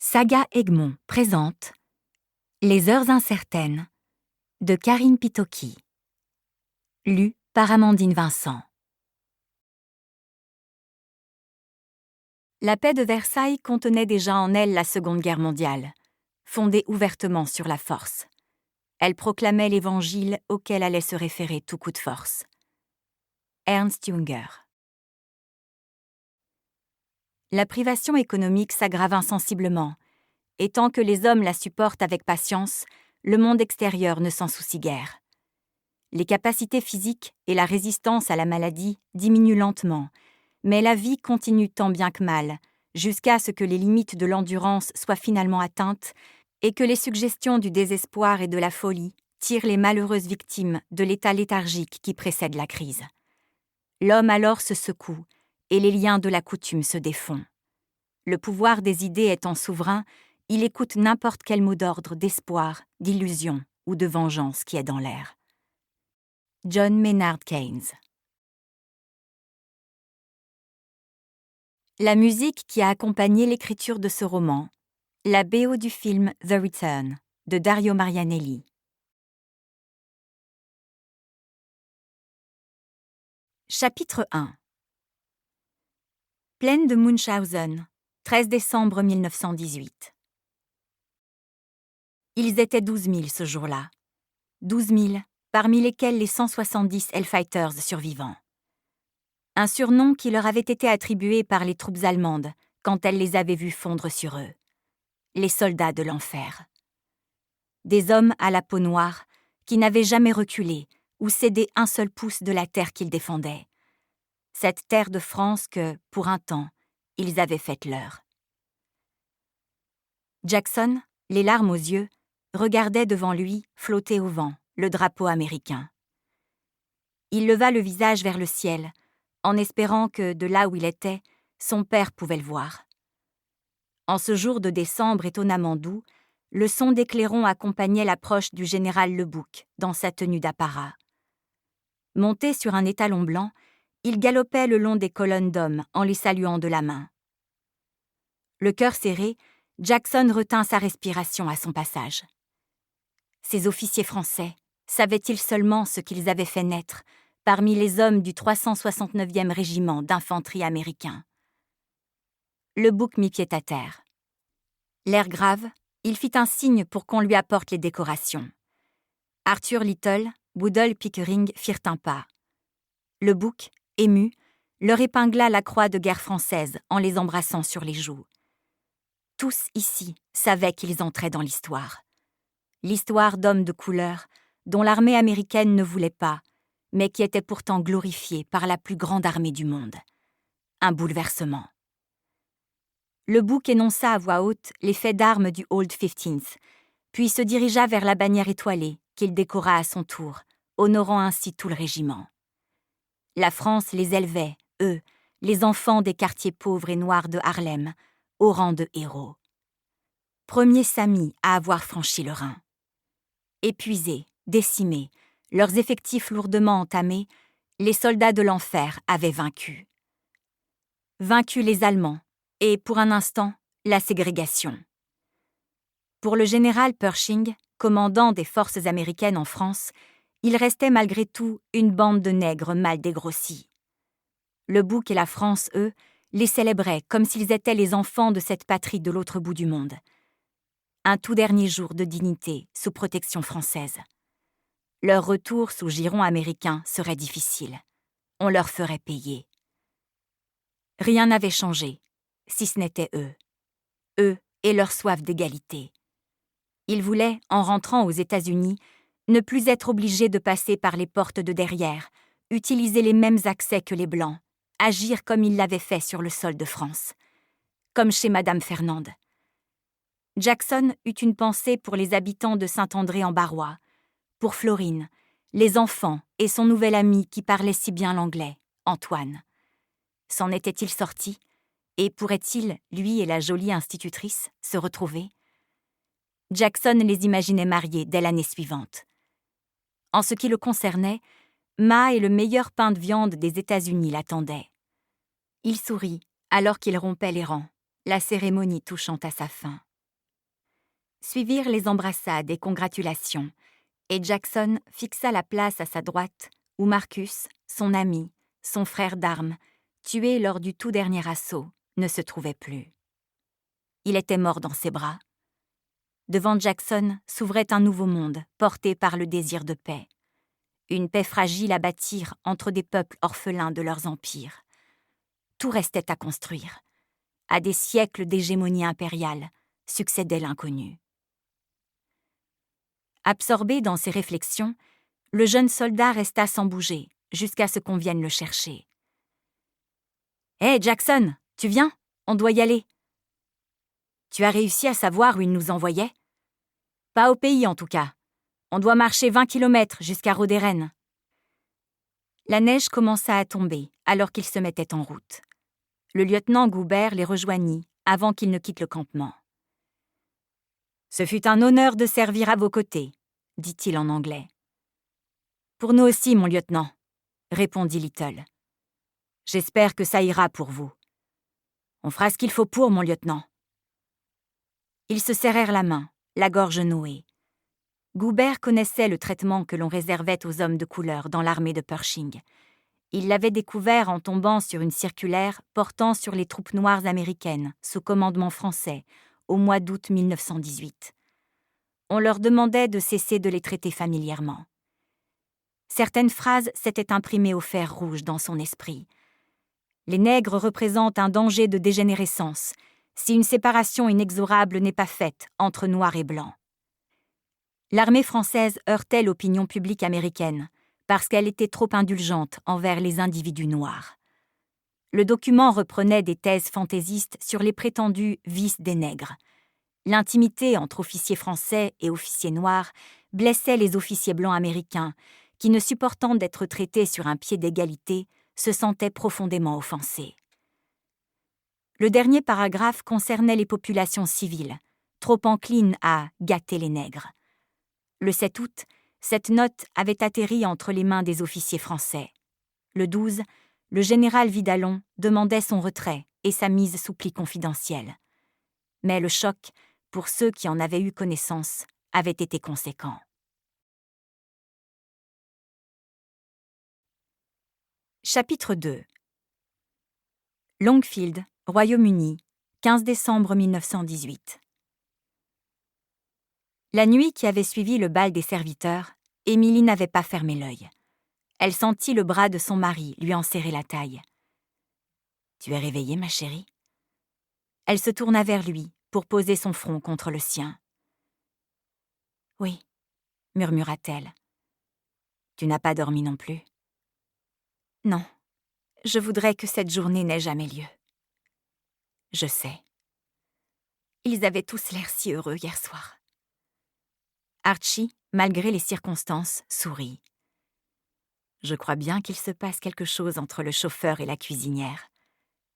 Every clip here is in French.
Saga Egmont présente Les heures incertaines de Karine Pitoki. Lu par Amandine Vincent. La paix de Versailles contenait déjà en elle la Seconde Guerre mondiale, fondée ouvertement sur la force. Elle proclamait l'évangile auquel allait se référer tout coup de force. Ernst Junger. La privation économique s'aggrave insensiblement, et tant que les hommes la supportent avec patience, le monde extérieur ne s'en soucie guère. Les capacités physiques et la résistance à la maladie diminuent lentement, mais la vie continue tant bien que mal, jusqu'à ce que les limites de l'endurance soient finalement atteintes et que les suggestions du désespoir et de la folie tirent les malheureuses victimes de l'état léthargique qui précède la crise. L'homme alors se secoue et les liens de la coutume se défont. Le pouvoir des idées étant souverain, il écoute n'importe quel mot d'ordre, d'espoir, d'illusion ou de vengeance qui est dans l'air. John Maynard Keynes. La musique qui a accompagné l'écriture de ce roman, la BO du film The Return de Dario Marianelli. Chapitre 1. Plaine de Munchausen, 13 décembre 1918. Ils étaient 12 000 ce jour-là. 12 000, parmi lesquels les 170 Hellfighters survivants. Un surnom qui leur avait été attribué par les troupes allemandes quand elles les avaient vus fondre sur eux. Les soldats de l'enfer. Des hommes à la peau noire qui n'avaient jamais reculé ou cédé un seul pouce de la terre qu'ils défendaient. Cette terre de France que, pour un temps, ils avaient faite leur. Jackson, les larmes aux yeux, regardait devant lui, flotter au vent, le drapeau américain. Il leva le visage vers le ciel, en espérant que, de là où il était, son père pouvait le voir. En ce jour de décembre étonnamment doux, le son des clairons accompagnait l'approche du général Lebouc dans sa tenue d'apparat. Monté sur un étalon blanc, il galopait le long des colonnes d'hommes en les saluant de la main. Le cœur serré, Jackson retint sa respiration à son passage. Ces officiers français savaient-ils seulement ce qu'ils avaient fait naître parmi les hommes du 369e régiment d'infanterie américain? Lebouc mit pied à terre. L'air grave, il fit un signe pour qu'on lui apporte les décorations. Arthur Little, Woodhull Pickering firent un pas. Lebouc, ému, leur épingla la croix de guerre française en les embrassant sur les joues. Tous ici savaient qu'ils entraient dans l'histoire. L'histoire d'hommes de couleur dont l'armée américaine ne voulait pas, mais qui était pourtant glorifiée par la plus grande armée du monde. Un bouleversement. Lebouc énonça à voix haute les faits d'armes du Old 15th, puis se dirigea vers la bannière étoilée qu'il décora à son tour, honorant ainsi tout le régiment. La France les élevait, eux, les enfants des quartiers pauvres et noirs de Harlem, au rang de héros. Premiers samis à avoir franchi le Rhin. Épuisés, décimés, leurs effectifs lourdement entamés, les soldats de l'enfer avaient vaincu. Vaincu les Allemands, et pour un instant, la ségrégation. Pour le général Pershing, commandant des forces américaines en France, il restait malgré tout une bande de nègres mal dégrossis. Lebouc et la France, eux, les célébraient comme s'ils étaient les enfants de cette patrie de l'autre bout du monde. Un tout dernier jour de dignité sous protection française. Leur retour sous giron américain serait difficile. On leur ferait payer. Rien n'avait changé, si ce n'était eux. Eux et leur soif d'égalité. Ils voulaient, en rentrant aux États-Unis, ne plus être obligés de passer par les portes de derrière, utiliser les mêmes accès que les Blancs, agir comme ils l'avaient fait sur le sol de France. Comme chez Madame Fernande. Jackson eut une pensée pour les habitants de Saint-André-en-Barrois, pour Florine, les enfants et son nouvel ami qui parlait si bien l'anglais, Antoine. S'en était-il sorti, et pourrait-il, lui et la jolie institutrice, se retrouver? Jackson les imaginait mariés dès l'année suivante. En ce qui le concernait, Ma et le meilleur pain de viande des États-Unis l'attendaient. Il sourit alors qu'il rompait les rangs, la cérémonie touchant à sa fin. Suivirent les embrassades et congratulations, et Jackson fixa la place à sa droite où Marcus, son ami, son frère d'armes, tué lors du tout dernier assaut, ne se trouvait plus. Il était mort dans ses bras. Devant Jackson s'ouvrait un nouveau monde porté par le désir de paix. Une paix fragile à bâtir entre des peuples orphelins de leurs empires. Tout restait à construire. À des siècles d'hégémonie impériale succédait l'inconnu. Absorbé dans ses réflexions, le jeune soldat resta sans bouger jusqu'à ce qu'on vienne le chercher. « Hé, Jackson, tu viens? On doit y aller. »« Tu as réussi à savoir où il nous envoyait? »« Pas au pays, en tout cas. On doit marcher 20 kilomètres jusqu'à Roderen. » La neige commença à tomber alors qu'ils se mettaient en route. Le lieutenant Goubert les rejoignit avant qu'ils ne quittent le campement. « Ce fut un honneur de servir à vos côtés, » dit-il en anglais. « Pour nous aussi, mon lieutenant, » répondit Little. « J'espère que ça ira pour vous. On fera ce qu'il faut pour, mon lieutenant. » Ils se serrèrent la main, la gorge nouée. Goubert connaissait le traitement que l'on réservait aux hommes de couleur dans l'armée de Pershing. Il l'avait découvert en tombant sur une circulaire portant sur les troupes noires américaines sous commandement français au mois d'août 1918. On leur demandait de cesser de les traiter familièrement. Certaines phrases s'étaient imprimées au fer rouge dans son esprit. Les nègres représentent un danger de dégénérescence si une séparation inexorable n'est pas faite entre noirs et blancs. L'armée française heurtait l'opinion publique américaine parce qu'elle était trop indulgente envers les individus noirs. Le document reprenait des thèses fantaisistes sur les prétendus vices des nègres. L'intimité entre officiers français et officiers noirs blessait les officiers blancs américains qui, ne supportant d'être traités sur un pied d'égalité, se sentaient profondément offensés. Le dernier paragraphe concernait les populations civiles, trop enclines à gâter les nègres. Le 7 août, cette note avait atterri entre les mains des officiers français. Le 12, le général Vidalon demandait son retrait et sa mise sous pli confidentiel. Mais le choc, pour ceux qui en avaient eu connaissance, avait été conséquent. Chapitre 2. Longfield, Royaume-Uni, 15 décembre 1918. La nuit qui avait suivi le bal des serviteurs, Émilie n'avait pas fermé l'œil. Elle sentit le bras de son mari lui en serrer la taille. « Tu es réveillée, ma chérie ?» Elle se tourna vers lui pour poser son front contre le sien. « Oui, » murmura-t-elle. « Tu n'as pas dormi non plus ?»« Non, je voudrais que cette journée n'ait jamais lieu. » « Je sais. Ils avaient tous l'air si heureux hier soir. » Archie, malgré les circonstances, sourit. « Je crois bien qu'il se passe quelque chose entre le chauffeur et la cuisinière, »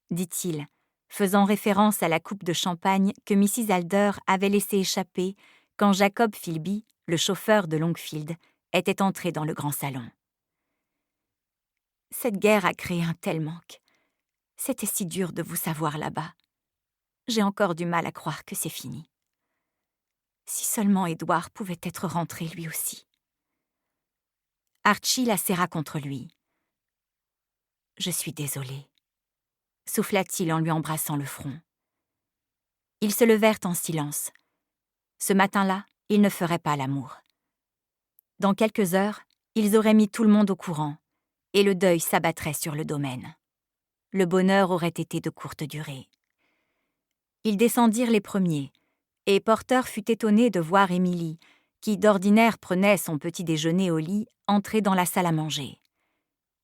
dit-il, faisant référence à la coupe de champagne que Mrs. Alder avait laissé échapper quand Jacob Philby, le chauffeur de Longfield, était entré dans le grand salon. « Cette guerre a créé un tel manque. C'était si dur de vous savoir là-bas. J'ai encore du mal à croire que c'est fini. Si seulement Édouard pouvait être rentré lui aussi. » Archie la serra contre lui. « Je suis désolée, » souffla-t-il en lui embrassant le front. Ils se levèrent en silence. Ce matin-là, ils ne feraient pas l'amour. Dans quelques heures, ils auraient mis tout le monde au courant, et le deuil s'abattrait sur le domaine. Le bonheur aurait été de courte durée. Ils descendirent les premiers, et Porter fut étonné de voir Émilie, qui d'ordinaire prenait son petit déjeuner au lit, entrer dans la salle à manger.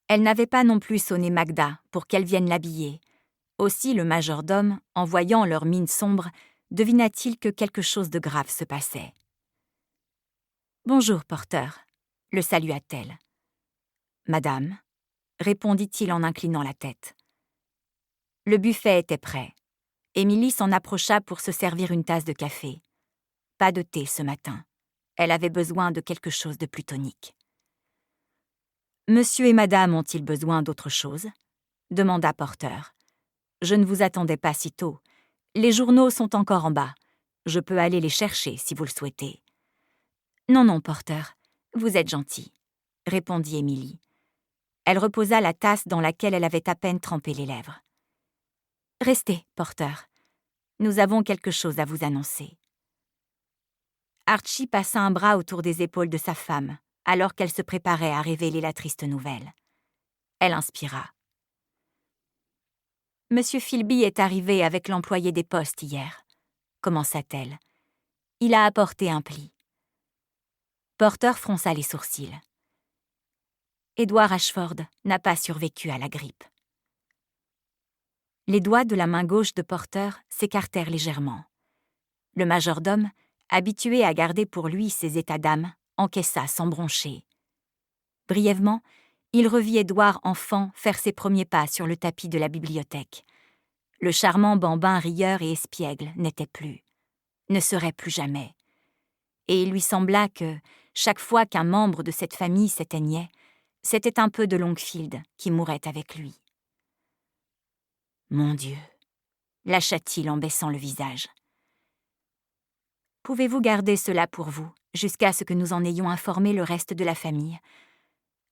Elle n'avait pas non plus sonné Magda pour qu'elle vienne l'habiller. Aussi le majordome, en voyant leur mine sombre, devina-t-il que quelque chose de grave se passait. « Bonjour, Porter », le salua-t-elle. « Madame », répondit-il en inclinant la tête. Le buffet était prêt. Émilie s'en approcha pour se servir une tasse de café. Pas de thé ce matin. Elle avait besoin de quelque chose de plus tonique. « Monsieur et madame ont-ils besoin d'autre chose ?» demanda Porter. « Je ne vous attendais pas si tôt. Les journaux sont encore en bas. Je peux aller les chercher si vous le souhaitez. »« Non, non, Porter, vous êtes gentil, » répondit Émilie. Elle reposa la tasse dans laquelle elle avait à peine trempé les lèvres. « Restez, Porter. Nous avons quelque chose à vous annoncer. » Archie passa un bras autour des épaules de sa femme, alors qu'elle se préparait à révéler la triste nouvelle. Elle inspira. « Monsieur Philby est arrivé avec l'employé des postes hier, » commença-t-elle. « Il a apporté un pli. » Porter fronça les sourcils. « Edward Ashford n'a pas survécu à la grippe. » Les doigts de la main gauche de Porter s'écartèrent légèrement. Le majordome, habitué à garder pour lui ses états d'âme, encaissa sans broncher. Brièvement, il revit Édouard enfant faire ses premiers pas sur le tapis de la bibliothèque. Le charmant bambin rieur et espiègle n'était plus, ne serait plus jamais. Et il lui sembla que, chaque fois qu'un membre de cette famille s'éteignait, c'était un peu de Longfield qui mourait avec lui. « Mon Dieu !» lâcha-t-il en baissant le visage. « Pouvez-vous garder cela pour vous, jusqu'à ce que nous en ayons informé le reste de la famille ?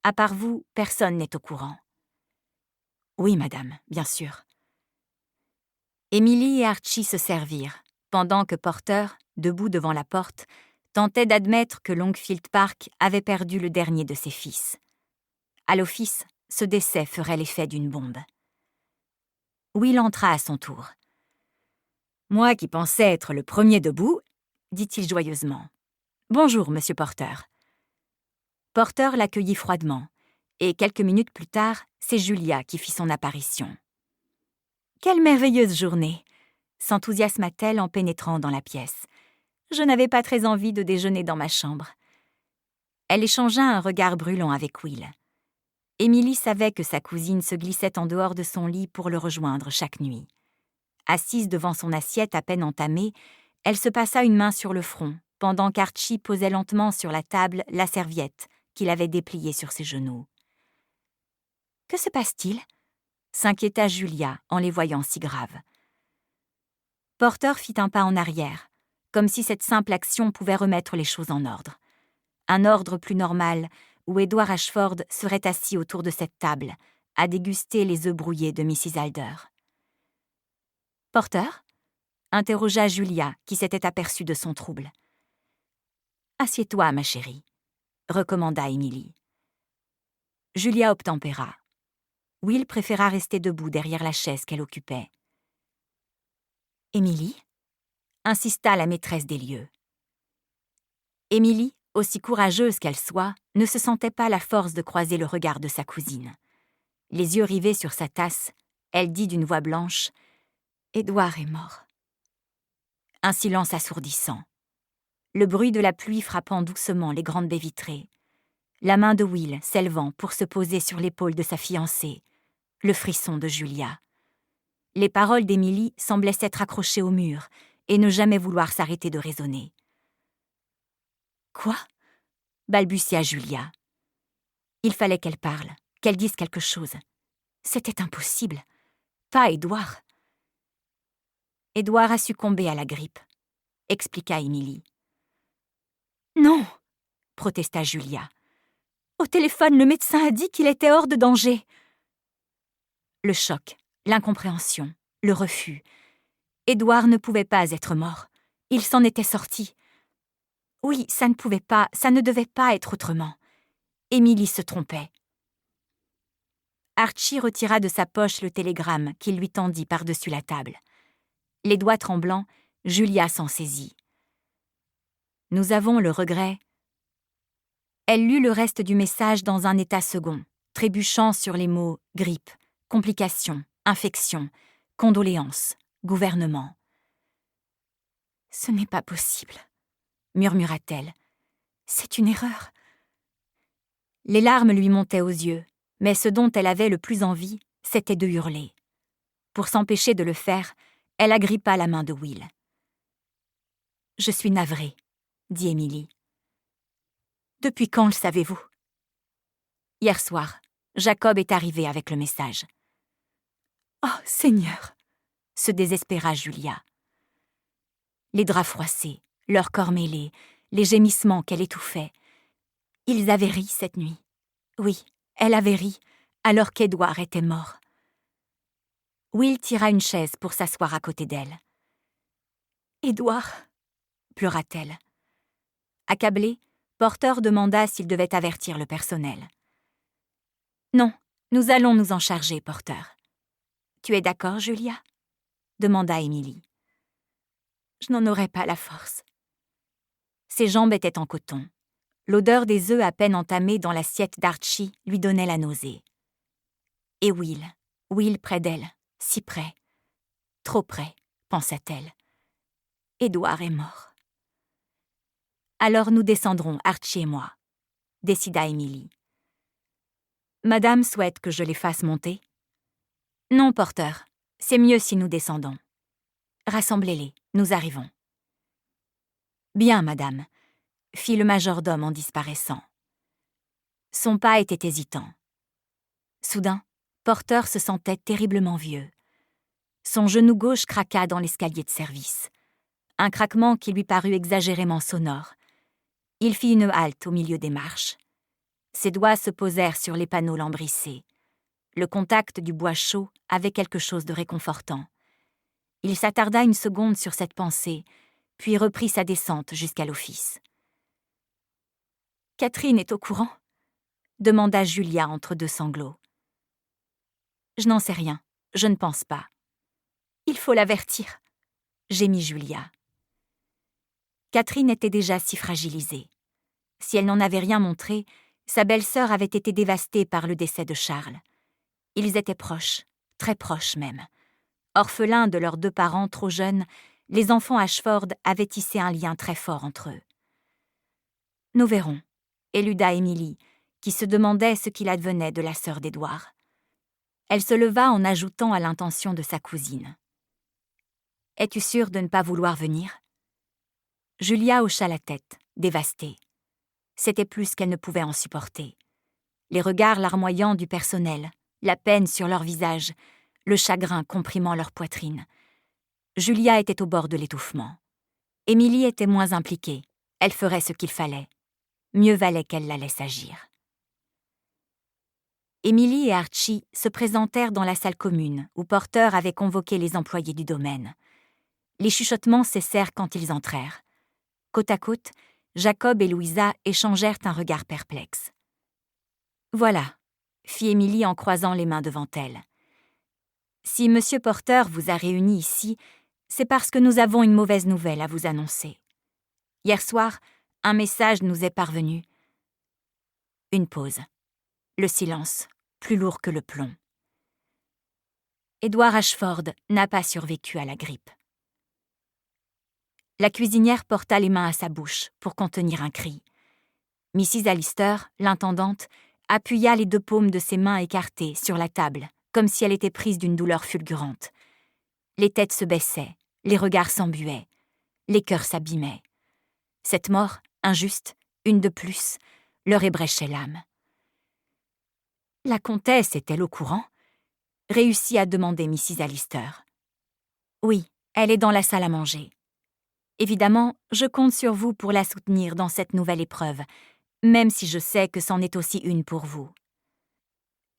À part vous, personne n'est au courant. »« Oui, madame, bien sûr. » Émilie et Archie se servirent, pendant que Porter, debout devant la porte, tentait d'admettre que Longfield Park avait perdu le dernier de ses fils. À l'office, ce décès ferait l'effet d'une bombe. Will entra à son tour. « Moi qui pensais être le premier debout, » dit-il joyeusement. « Bonjour, monsieur Porter. » Porter l'accueillit froidement, et quelques minutes plus tard, c'est Julia qui fit son apparition. « Quelle merveilleuse journée !» s'enthousiasma-t-elle en pénétrant dans la pièce. « Je n'avais pas très envie de déjeuner dans ma chambre. » Elle échangea un regard brûlant avec Will. Émilie savait que sa cousine se glissait en dehors de son lit pour le rejoindre chaque nuit. Assise devant son assiette à peine entamée, elle se passa une main sur le front, pendant qu'Archie posait lentement sur la table la serviette qu'il avait dépliée sur ses genoux. « Que se passe-t-il » s'inquiéta Julia en les voyant si graves. Porter fit un pas en arrière, comme si cette simple action pouvait remettre les choses en ordre. Un ordre plus normal, où Edward Ashford serait assis autour de cette table, à déguster les œufs brouillés de Mrs. Alder. « Porter » interrogea Julia, qui s'était aperçue de son trouble. « Assieds-toi, ma chérie » recommanda Émilie. Julia obtempéra. Will préféra rester debout derrière la chaise qu'elle occupait. « Émilie » insista la maîtresse des lieux. Émilie, aussi courageuse qu'elle soit, ne se sentait pas la force de croiser le regard de sa cousine. Les yeux rivés sur sa tasse, elle dit d'une voix blanche « Édouard est mort. » Un silence assourdissant. Le bruit de la pluie frappant doucement les grandes baies vitrées. La main de Will s'élevant pour se poser sur l'épaule de sa fiancée. Le frisson de Julia. Les paroles d'Émilie semblaient s'être accrochées au mur et ne jamais vouloir s'arrêter de résonner. « Quoi ?» balbutia Julia. Il fallait qu'elle parle, qu'elle dise quelque chose. C'était impossible. Pas Édouard. « Édouard a succombé à la grippe », expliqua Émilie. « Non !» protesta Julia. « Au téléphone, le médecin a dit qu'il était hors de danger. » Le choc, l'incompréhension, le refus. Édouard ne pouvait pas être mort. Il s'en était sorti. Oui, ça ne devait pas être autrement. Émilie se trompait. Archie retira de sa poche le télégramme qu'il lui tendit par-dessus la table. Les doigts tremblants, Julia s'en saisit. « Nous avons le regret. » Elle lut le reste du message dans un état second, trébuchant sur les mots « grippe »,« complications »,« infection »,« condoléances »,« gouvernement ». « Ce n'est pas possible », murmura-t-elle. « C'est une erreur. » Les larmes lui montaient aux yeux, mais ce dont elle avait le plus envie, c'était de hurler. Pour s'empêcher de le faire, elle agrippa la main de Will. « Je suis navrée, » dit Émilie. « Depuis quand le savez-vous ?»« Hier soir, Jacob est arrivé avec le message. »« Oh, Seigneur !» se désespéra Julia. les draps froissés, leurs corps mêlés, les gémissements qu'elle étouffait. Ils avaient ri cette nuit. Oui, elle avait ri, alors qu'Édouard était mort. Will tira une chaise pour s'asseoir à côté d'elle. « Édouard !» pleura-t-elle. Accablé, Porter demanda s'il devait avertir le personnel. « Non, nous allons nous en charger, Porter. »« Tu es d'accord, Julia ?» demanda Émilie. « Je n'en aurais pas la force. » Ses jambes étaient en coton. L'odeur des œufs à peine entamés dans l'assiette d'Archie lui donnait la nausée. Et Will près d'elle, si près. Trop près, pensa-t-elle. Édouard est mort. « Alors nous descendrons, Archie et moi, » décida Émilie. « Madame souhaite que je les fasse monter ?»« Non, Porter, c'est mieux si nous descendons. Rassemblez-les, nous arrivons. »« Bien, madame, » fit le majordome en disparaissant. Son pas était hésitant. Soudain, Porter se sentait terriblement vieux. Son genou gauche craqua dans l'escalier de service. Un craquement qui lui parut exagérément sonore. Il fit une halte au milieu des marches. Ses doigts se posèrent sur les panneaux lambrissés. Le contact du bois chaud avait quelque chose de réconfortant. Il s'attarda une seconde sur cette pensée, puis reprit sa descente jusqu'à l'office. « Catherine est au courant ?» demanda Julia entre deux sanglots. « Je n'en sais rien, je ne pense pas. »« Il faut l'avertir » gémit Julia. Catherine était déjà si fragilisée. Si elle n'en avait rien montré, sa belle-sœur avait été dévastée par le décès de Charles. Ils étaient proches, très proches même. Orphelins de leurs deux parents trop jeunes, les enfants Ashford avaient tissé un lien très fort entre eux. « Nous verrons », éluda Émilie, qui se demandait ce qu'il advenait de la sœur d'Édouard. Elle se leva en ajoutant à l'intention de sa cousine. « Es-tu sûre de ne pas vouloir venir ?» Julia hocha la tête, dévastée. C'était plus qu'elle ne pouvait en supporter. Les regards larmoyants du personnel, la peine sur leurs visages, le chagrin comprimant leur poitrine. Julia était au bord de l'étouffement. Émilie était moins impliquée. Elle ferait ce qu'il fallait. Mieux valait qu'elle la laisse agir. Émilie et Archie se présentèrent dans la salle commune où Porter avait convoqué les employés du domaine. Les chuchotements cessèrent quand ils entrèrent. Côte à côte, Jacob et Louisa échangèrent un regard perplexe. « Voilà », fit Émilie en croisant les mains devant elle. « Si M. Porter vous a réunis ici, c'est parce que nous avons une mauvaise nouvelle à vous annoncer. Hier soir, un message nous est parvenu. » Une pause. Le silence, plus lourd que le plomb. Édouard Ashford n'a pas survécu à la grippe. La cuisinière porta les mains à sa bouche pour contenir un cri. Mrs. Allister, l'intendante, appuya les deux paumes de ses mains écartées sur la table, comme si elle était prise d'une douleur fulgurante. Les têtes se baissaient, les regards s'embuaient, les cœurs s'abîmaient. Cette mort, injuste, une de plus, leur ébréchait l'âme. La comtesse est-elle au courant ? Réussit à demander Mrs. Allister. Oui, elle est dans la salle à manger. Évidemment, je compte sur vous pour la soutenir dans cette nouvelle épreuve, même si je sais que c'en est aussi une pour vous.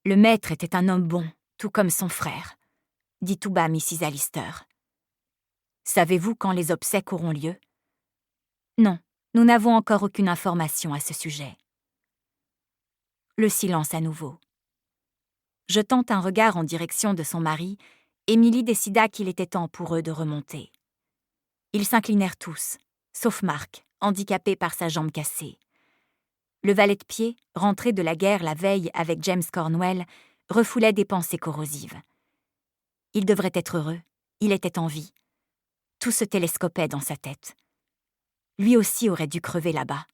Le maître était un homme bon, tout comme son frère, dit tout bas Mrs. Allister. Savez-vous quand les obsèques auront lieu ? Non, nous n'avons encore aucune information à ce sujet. Le silence à nouveau. Jetant un regard en direction de son mari, Émilie décida qu'il était temps pour eux de remonter. Ils s'inclinèrent tous, sauf Marc, handicapé par sa jambe cassée. Le valet de pied, rentré de la guerre la veille avec James Cornwell, refoulait des pensées corrosives. Il devrait être heureux, il était en vie. Tout se télescopait dans sa tête. Lui aussi aurait dû crever là-bas.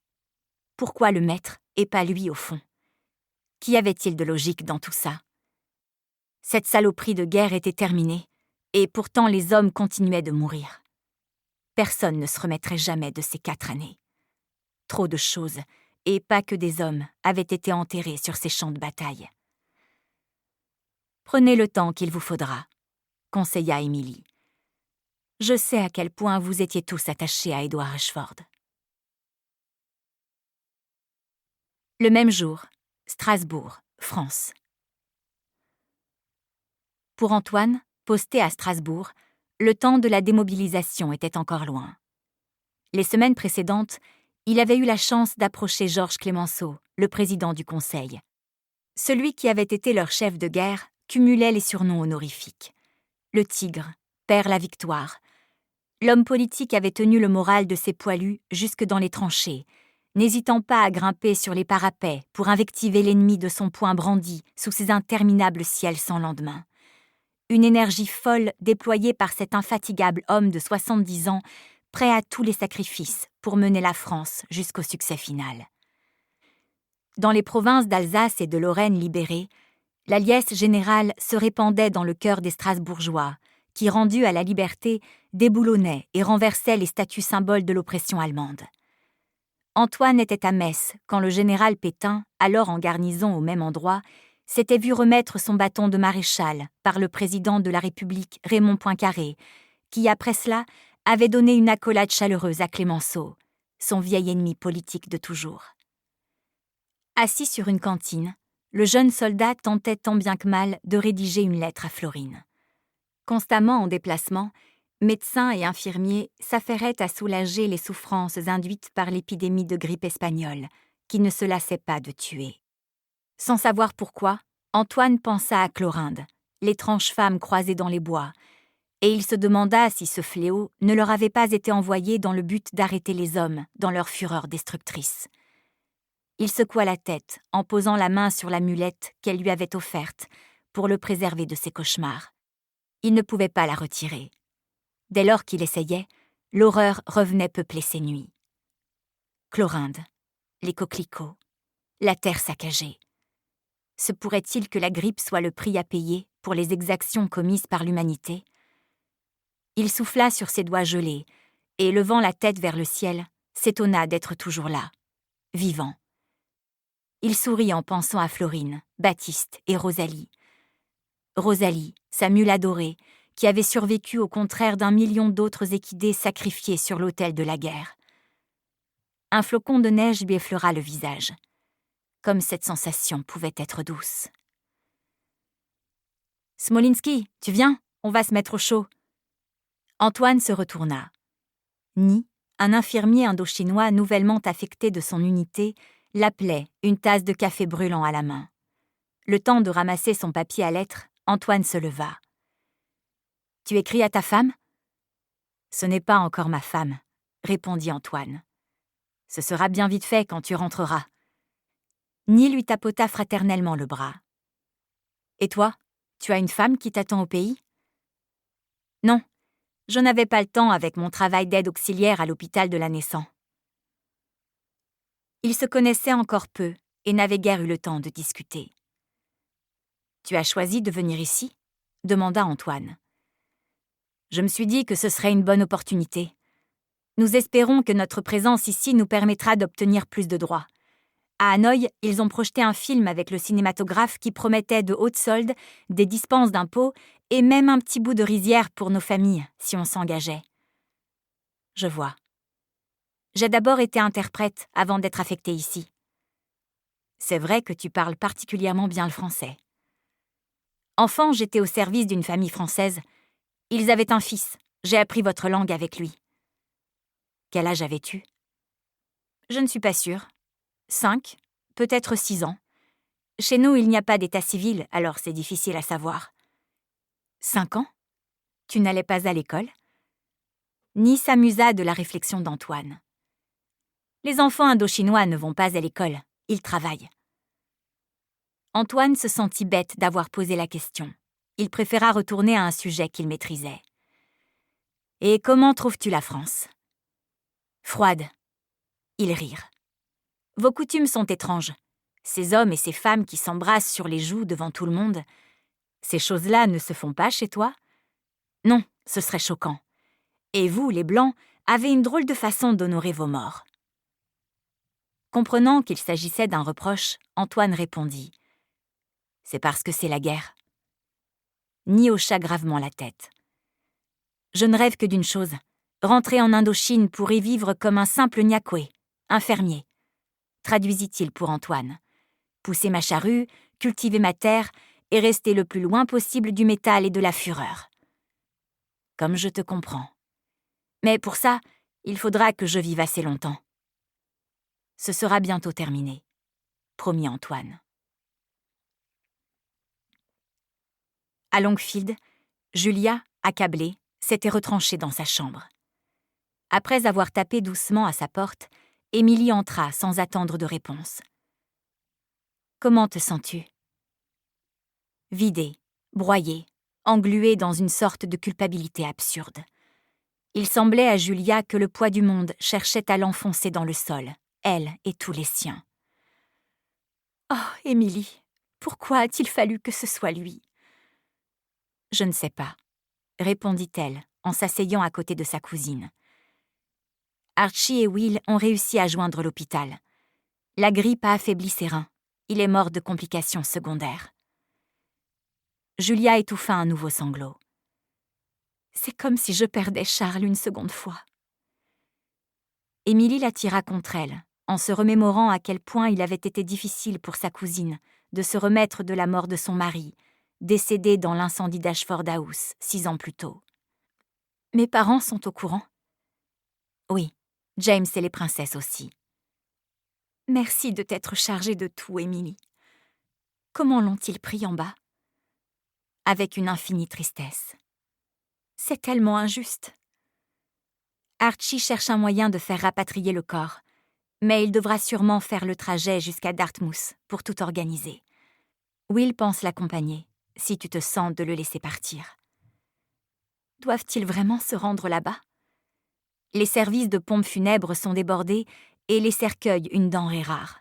Pourquoi le maître et pas lui au fond ? Qu'y avait-il de logique dans tout ça ? Cette saloperie de guerre était terminée, et pourtant les hommes continuaient de mourir. Personne ne se remettrait jamais de ces 4 années. Trop de choses, et pas que des hommes, avaient été enterrés sur ces champs de bataille. « Prenez le temps qu'il vous faudra », conseilla Émilie. Je sais à quel point vous étiez tous attachés à Edward Rushford. » Le même jour, Strasbourg, France. Pour Antoine, posté à Strasbourg, le temps de la démobilisation était encore loin. Les semaines précédentes, il avait eu la chance d'approcher Georges Clemenceau, le président du Conseil. Celui qui avait été leur chef de guerre cumulait les surnoms honorifiques. Le Tigre, Père la Victoire. L'homme politique avait tenu le moral de ses poilus jusque dans les tranchées, n'hésitant pas à grimper sur les parapets pour invectiver l'ennemi de son poing brandi sous ces interminables ciels sans lendemain. Une énergie folle déployée par cet infatigable homme de 70 ans, prêt à tous les sacrifices pour mener la France jusqu'au succès final. Dans les provinces d'Alsace et de Lorraine libérées, la liesse générale se répandait dans le cœur des Strasbourgeois, qui, rendus à la liberté, déboulonnaient et renversaient les statuts symboles de l'oppression allemande. Antoine était à Metz quand le général Pétain, alors en garnison au même endroit, s'était vu remettre son bâton de maréchal par le président de la République Raymond Poincaré, qui, après cela, avait donné une accolade chaleureuse à Clemenceau, son vieil ennemi politique de toujours. Assis sur une cantine, le jeune soldat tentait tant bien que mal de rédiger une lettre à Florine. Constamment en déplacement, médecins et infirmiers s'affairaient à soulager les souffrances induites par l'épidémie de grippe espagnole, qui ne se lassait pas de tuer. Sans savoir pourquoi, Antoine pensa à Chlorinde, l'étrange femme croisée dans les bois, et il se demanda si ce fléau ne leur avait pas été envoyé dans le but d'arrêter les hommes dans leur fureur destructrice. Il secoua la tête en posant la main sur la mulette qu'elle lui avait offerte pour le préserver de ses cauchemars. Il ne pouvait pas la retirer. Dès lors qu'il essayait, l'horreur revenait peupler ses nuits. Chlorinde, les coquelicots, la terre saccagée. Se pourrait-il que la grippe soit le prix à payer pour les exactions commises par l'humanité ? Il souffla sur ses doigts gelés et, levant la tête vers le ciel, s'étonna d'être toujours là, vivant. Il sourit en pensant à Florine, Baptiste et Rosalie. Rosalie, sa mule adorée, qui avait survécu au contraire d'1 million d'autres équidés sacrifiés sur l'autel de la guerre. Un flocon de neige lui effleura le visage. Comme cette sensation pouvait être douce. « Smolinski, tu viens ? On va se mettre au chaud. » Antoine se retourna. Ni, un infirmier indo-chinois nouvellement affecté de son unité, l'appelait, une tasse de café brûlant à la main. Le temps de ramasser son papier à lettres, Antoine se leva. « Tu écris à ta femme ? » ?»« Ce n'est pas encore ma femme, » répondit Antoine. « Ce sera bien vite fait quand tu rentreras. » Ni lui tapota fraternellement le bras. « Et toi, tu as une femme qui t'attend au pays ? » ?»« Non, je n'avais pas le temps avec mon travail d'aide auxiliaire à l'hôpital de la naissance. » Ils se connaissaient encore peu et n'avaient guère eu le temps de discuter. « Tu as choisi de venir ici ? » demanda Antoine. « Je me suis dit que ce serait une bonne opportunité. Nous espérons que notre présence ici nous permettra d'obtenir plus de droits. À Hanoï, ils ont projeté un film avec le cinématographe qui promettait de hautes soldes, des dispenses d'impôts et même un petit bout de rizière pour nos familles, si on s'engageait. » « Je vois. J'ai d'abord été interprète avant d'être affectée ici. C'est vrai que tu parles particulièrement bien le français. Enfant, j'étais au service d'une famille française. Ils avaient un fils. J'ai appris votre langue avec lui. Quel âge avais-tu ? Je ne suis pas sûre. 5, peut-être 6 ans. Chez nous, il n'y a pas d'état civil, alors c'est difficile à savoir. 5 ans ? Tu n'allais pas à l'école ? Ni s'amusa de la réflexion d'Antoine. Les enfants indo-chinois ne vont pas à l'école, ils travaillent. Antoine se sentit bête d'avoir posé la question. Il préféra retourner à un sujet qu'il maîtrisait. « Et comment trouves-tu la France ? » ?»« Froide. » Ils rirent. « Vos coutumes sont étranges. Ces hommes et ces femmes qui s'embrassent sur les joues devant tout le monde. Ces choses-là ne se font pas chez toi ? Non, ce serait choquant. Et vous, les Blancs, avez une drôle de façon d'honorer vos morts. » Comprenant qu'il s'agissait d'un reproche, Antoine répondit. « C'est parce que c'est la guerre. » Ni hocha gravement la tête. « Je ne rêve que d'une chose, rentrer en Indochine pour y vivre comme un simple Nyakwe, un fermier. Traduisit-il pour Antoine. Pousser ma charrue, cultiver ma terre et rester le plus loin possible du métal et de la fureur. Comme je te comprends. Mais pour ça, il faudra que je vive assez longtemps. Ce sera bientôt terminé, promit Antoine. À Longfield, Julia, accablée, s'était retranchée dans sa chambre. Après avoir tapé doucement à sa porte, Émilie entra sans attendre de réponse. « Comment te sens-tu » ? Vidée, broyée, engluée dans une sorte de culpabilité absurde. Il semblait à Julia que le poids du monde cherchait à l'enfoncer dans le sol, elle et tous les siens. « Oh, Émilie, pourquoi a-t-il fallu que ce soit lui ?» « Je ne sais pas, » répondit-elle en s'asseyant à côté de sa cousine. Archie et Will ont réussi à joindre l'hôpital. La grippe a affaibli ses reins. Il est mort de complications secondaires. Julia étouffa un nouveau sanglot. C'est comme si je perdais Charles une seconde fois. Émilie l'attira contre elle, en se remémorant à quel point il avait été difficile pour sa cousine de se remettre de la mort de son mari, décédé dans l'incendie d'Ashford House 6 ans plus tôt. « Mes parents sont au courant ?» ?»« Oui, James et les princesses aussi. »« Merci de t'être chargée de tout, Émilie. Comment l'ont-ils pris en bas ?» ?»« Avec une infinie tristesse. »« C'est tellement injuste. » Archie cherche un moyen de faire rapatrier le corps, mais il devra sûrement faire le trajet jusqu'à Dartmouth pour tout organiser. Will pense l'accompagner, si tu te sens de le laisser partir. Doivent-ils vraiment se rendre là-bas ? Les services de pompes funèbres sont débordés et les cercueils une denrée rare.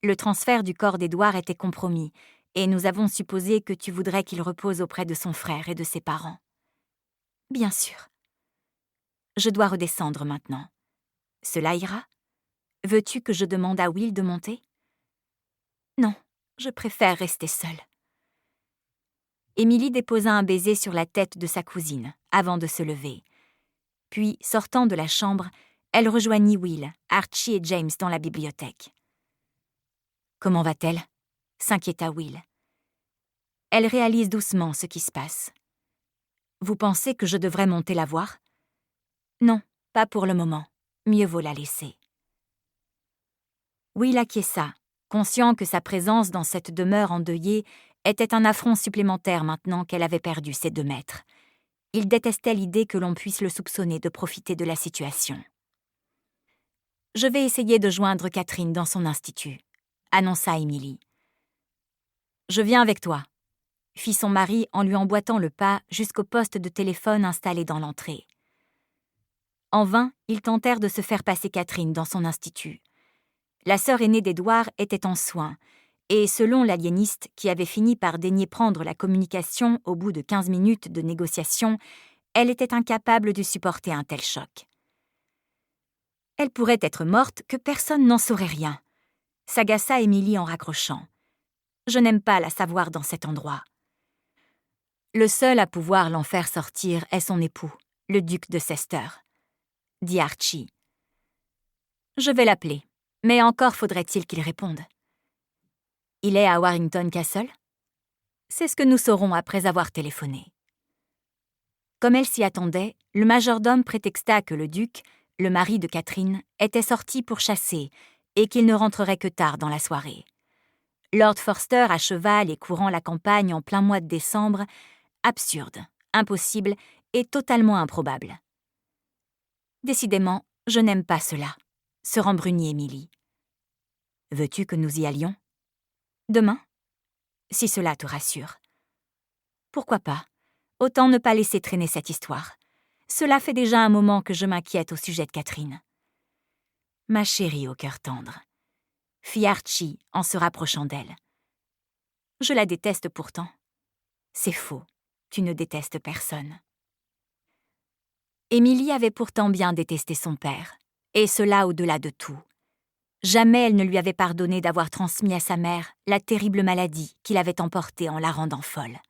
Le transfert du corps d'Édouard était compromis et nous avons supposé que tu voudrais qu'il repose auprès de son frère et de ses parents. Bien sûr. Je dois redescendre maintenant. Cela ira ? Veux-tu que je demande à Will de monter ? Non, je préfère rester seule. Émilie déposa un baiser sur la tête de sa cousine avant de se lever. Puis, sortant de la chambre, elle rejoignit Will, Archie et James dans la bibliothèque. « Comment va-t-elle » s'inquiéta Will. Elle réalise doucement ce qui se passe. « Vous pensez que je devrais monter la voir ?»« Non, pas pour le moment. Mieux vaut la laisser. » Will acquiesça, conscient que sa présence dans cette demeure endeuillée était un affront supplémentaire maintenant qu'elle avait perdu ses 2 maîtres. Il détestait l'idée que l'on puisse le soupçonner de profiter de la situation. « Je vais essayer de joindre Catherine dans son institut », annonça Émilie. « Je viens avec toi », fit son mari en lui emboîtant le pas jusqu'au poste de téléphone installé dans l'entrée. En vain, ils tentèrent de se faire passer Catherine dans son institut. La sœur aînée d'Édouard était en soins, et selon l'aliéniste qui avait fini par daigner prendre la communication au bout de 15 minutes de négociation, elle était incapable de supporter un tel choc. Elle pourrait être morte, que personne n'en saurait rien, s'agaça Émilie en raccrochant. Je n'aime pas la savoir dans cet endroit. Le seul à pouvoir l'en faire sortir est son époux, le duc de Chester, dit Archie. Je vais l'appeler, mais encore faudrait-il qu'il réponde. Il est à Warrington Castle ? C'est ce que nous saurons après avoir téléphoné. Comme elle s'y attendait, le majordome prétexta que le duc, le mari de Catherine, était sorti pour chasser et qu'il ne rentrerait que tard dans la soirée. Lord Forster à cheval et courant la campagne en plein mois de décembre, absurde, impossible et totalement improbable. Décidément, je n'aime pas cela, se rembrunit Émilie. Veux-tu que nous y allions ? Demain ? Si cela te rassure. Pourquoi pas ? Autant ne pas laisser traîner cette histoire. Cela fait déjà un moment que je m'inquiète au sujet de Catherine. Ma chérie au cœur tendre, fit Archie en se rapprochant d'elle. Je la déteste pourtant. C'est faux, tu ne détestes personne. Émilie avait pourtant bien détesté son père, et cela au-delà de tout. Jamais elle ne lui avait pardonné d'avoir transmis à sa mère la terrible maladie qui l'avait emportée en la rendant folle.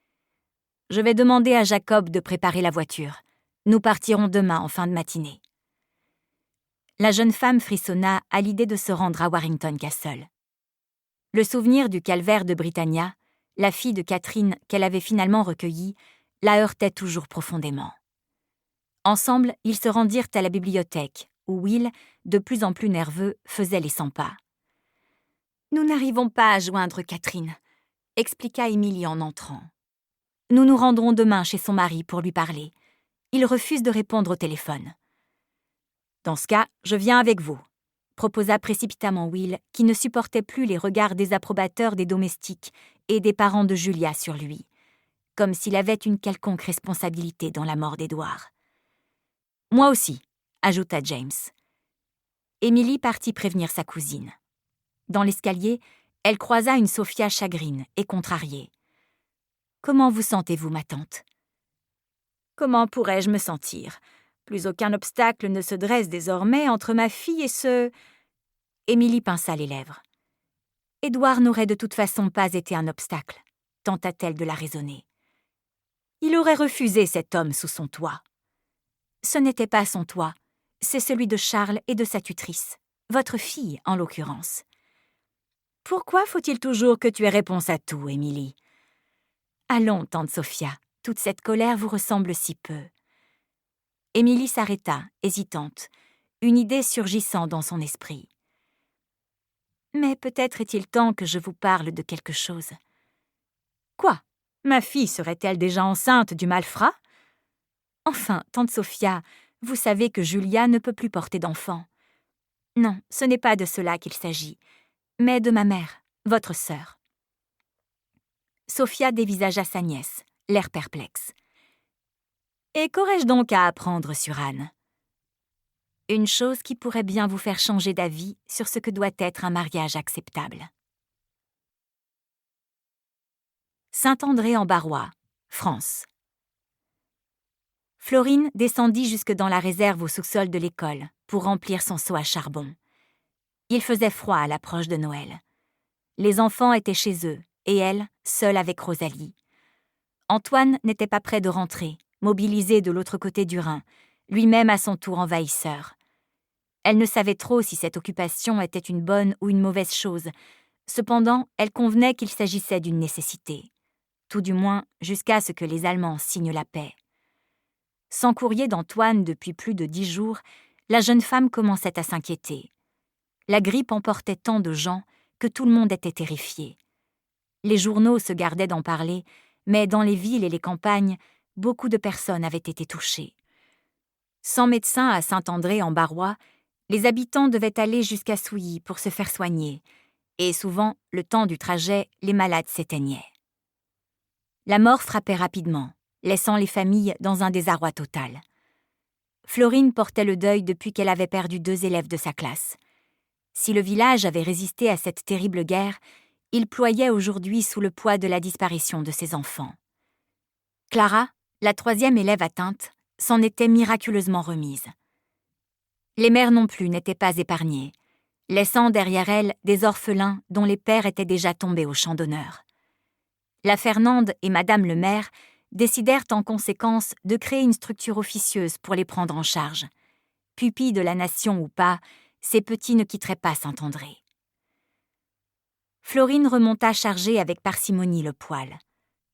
« Je vais demander à Jacob de préparer la voiture. Nous partirons demain en fin de matinée. » La jeune femme frissonna à l'idée de se rendre à Warrington Castle. Le souvenir du calvaire de Britannia, la fille de Catherine qu'elle avait finalement recueillie, la heurtait toujours profondément. Ensemble, ils se rendirent à la bibliothèque, où Will, de plus en plus nerveux, faisait les 100 pas. « Nous n'arrivons pas à joindre Catherine », expliqua Émilie en entrant. « Nous nous rendrons demain chez son mari pour lui parler. Il refuse de répondre au téléphone. »« Dans ce cas, je viens avec vous », proposa précipitamment Will, qui ne supportait plus les regards désapprobateurs des domestiques et des parents de Julia sur lui, comme s'il avait une quelconque responsabilité dans la mort d'Édouard. « Moi aussi », ajouta James. Émilie partit prévenir sa cousine. Dans l'escalier, elle croisa une Sophia chagrine et contrariée. « Comment vous sentez-vous, ma tante ?»« Comment pourrais-je me sentir ? Plus aucun obstacle ne se dresse désormais entre ma fille et ce... » Émilie pinça les lèvres. « Édouard n'aurait de toute façon pas été un obstacle, » tenta-t-elle de la raisonner. « Il aurait refusé cet homme sous son toit. » « Ce n'était pas son toit, c'est celui de Charles et de sa tutrice, votre fille en l'occurrence. » « Pourquoi faut-il toujours que tu aies réponse à tout, Émilie ? » « Allons, tante Sophia, toute cette colère vous ressemble si peu. » Émilie s'arrêta, hésitante, une idée surgissant dans son esprit. « Mais peut-être est-il temps que je vous parle de quelque chose. »« Quoi ? Ma fille serait-elle déjà enceinte du malfrat ? » « Enfin, tante Sophia, vous savez que Julia ne peut plus porter d'enfant. »« Non, ce n'est pas de cela qu'il s'agit, mais de ma mère, votre sœur. » Sophia dévisagea sa nièce, l'air perplexe. « Et qu'aurais-je donc à apprendre sur Anne ? » « Une chose qui pourrait bien vous faire changer d'avis sur ce que doit être un mariage acceptable. » Saint-André-en-Barrois, France. Florine descendit jusque dans la réserve au sous-sol de l'école pour remplir son seau à charbon. Il faisait froid à l'approche de Noël. Les enfants étaient chez eux, et elle, seule avec Rosalie. Antoine n'était pas près de rentrer, mobilisé de l'autre côté du Rhin, lui-même à son tour envahisseur. Elle ne savait trop si cette occupation était une bonne ou une mauvaise chose. Cependant, elle convenait qu'il s'agissait d'une nécessité. Tout du moins jusqu'à ce que les Allemands signent la paix. Sans courrier d'Antoine depuis plus de 10 jours, la jeune femme commençait à s'inquiéter. La grippe emportait tant de gens que tout le monde était terrifié. Les journaux se gardaient d'en parler, mais dans les villes et les campagnes, beaucoup de personnes avaient été touchées. Sans médecin à Saint-André-en-Barrois, les habitants devaient aller jusqu'à Souilly pour se faire soigner, et souvent, le temps du trajet, les malades s'éteignaient. La mort frappait rapidement, laissant les familles dans un désarroi total. Florine portait le deuil depuis qu'elle avait perdu 2 élèves de sa classe. Si le village avait résisté à cette terrible guerre, il ployait aujourd'hui sous le poids de la disparition de ses enfants. Clara, la 3e élève atteinte, s'en était miraculeusement remise. Les mères non plus n'étaient pas épargnées, laissant derrière elles des orphelins dont les pères étaient déjà tombés au champ d'honneur. La Fernande et Madame le maire décidèrent en conséquence de créer une structure officieuse pour les prendre en charge. Pupilles de la nation ou pas, ces petits ne quitteraient pas Saint-André. Florine remonta charger avec parcimonie le poêle.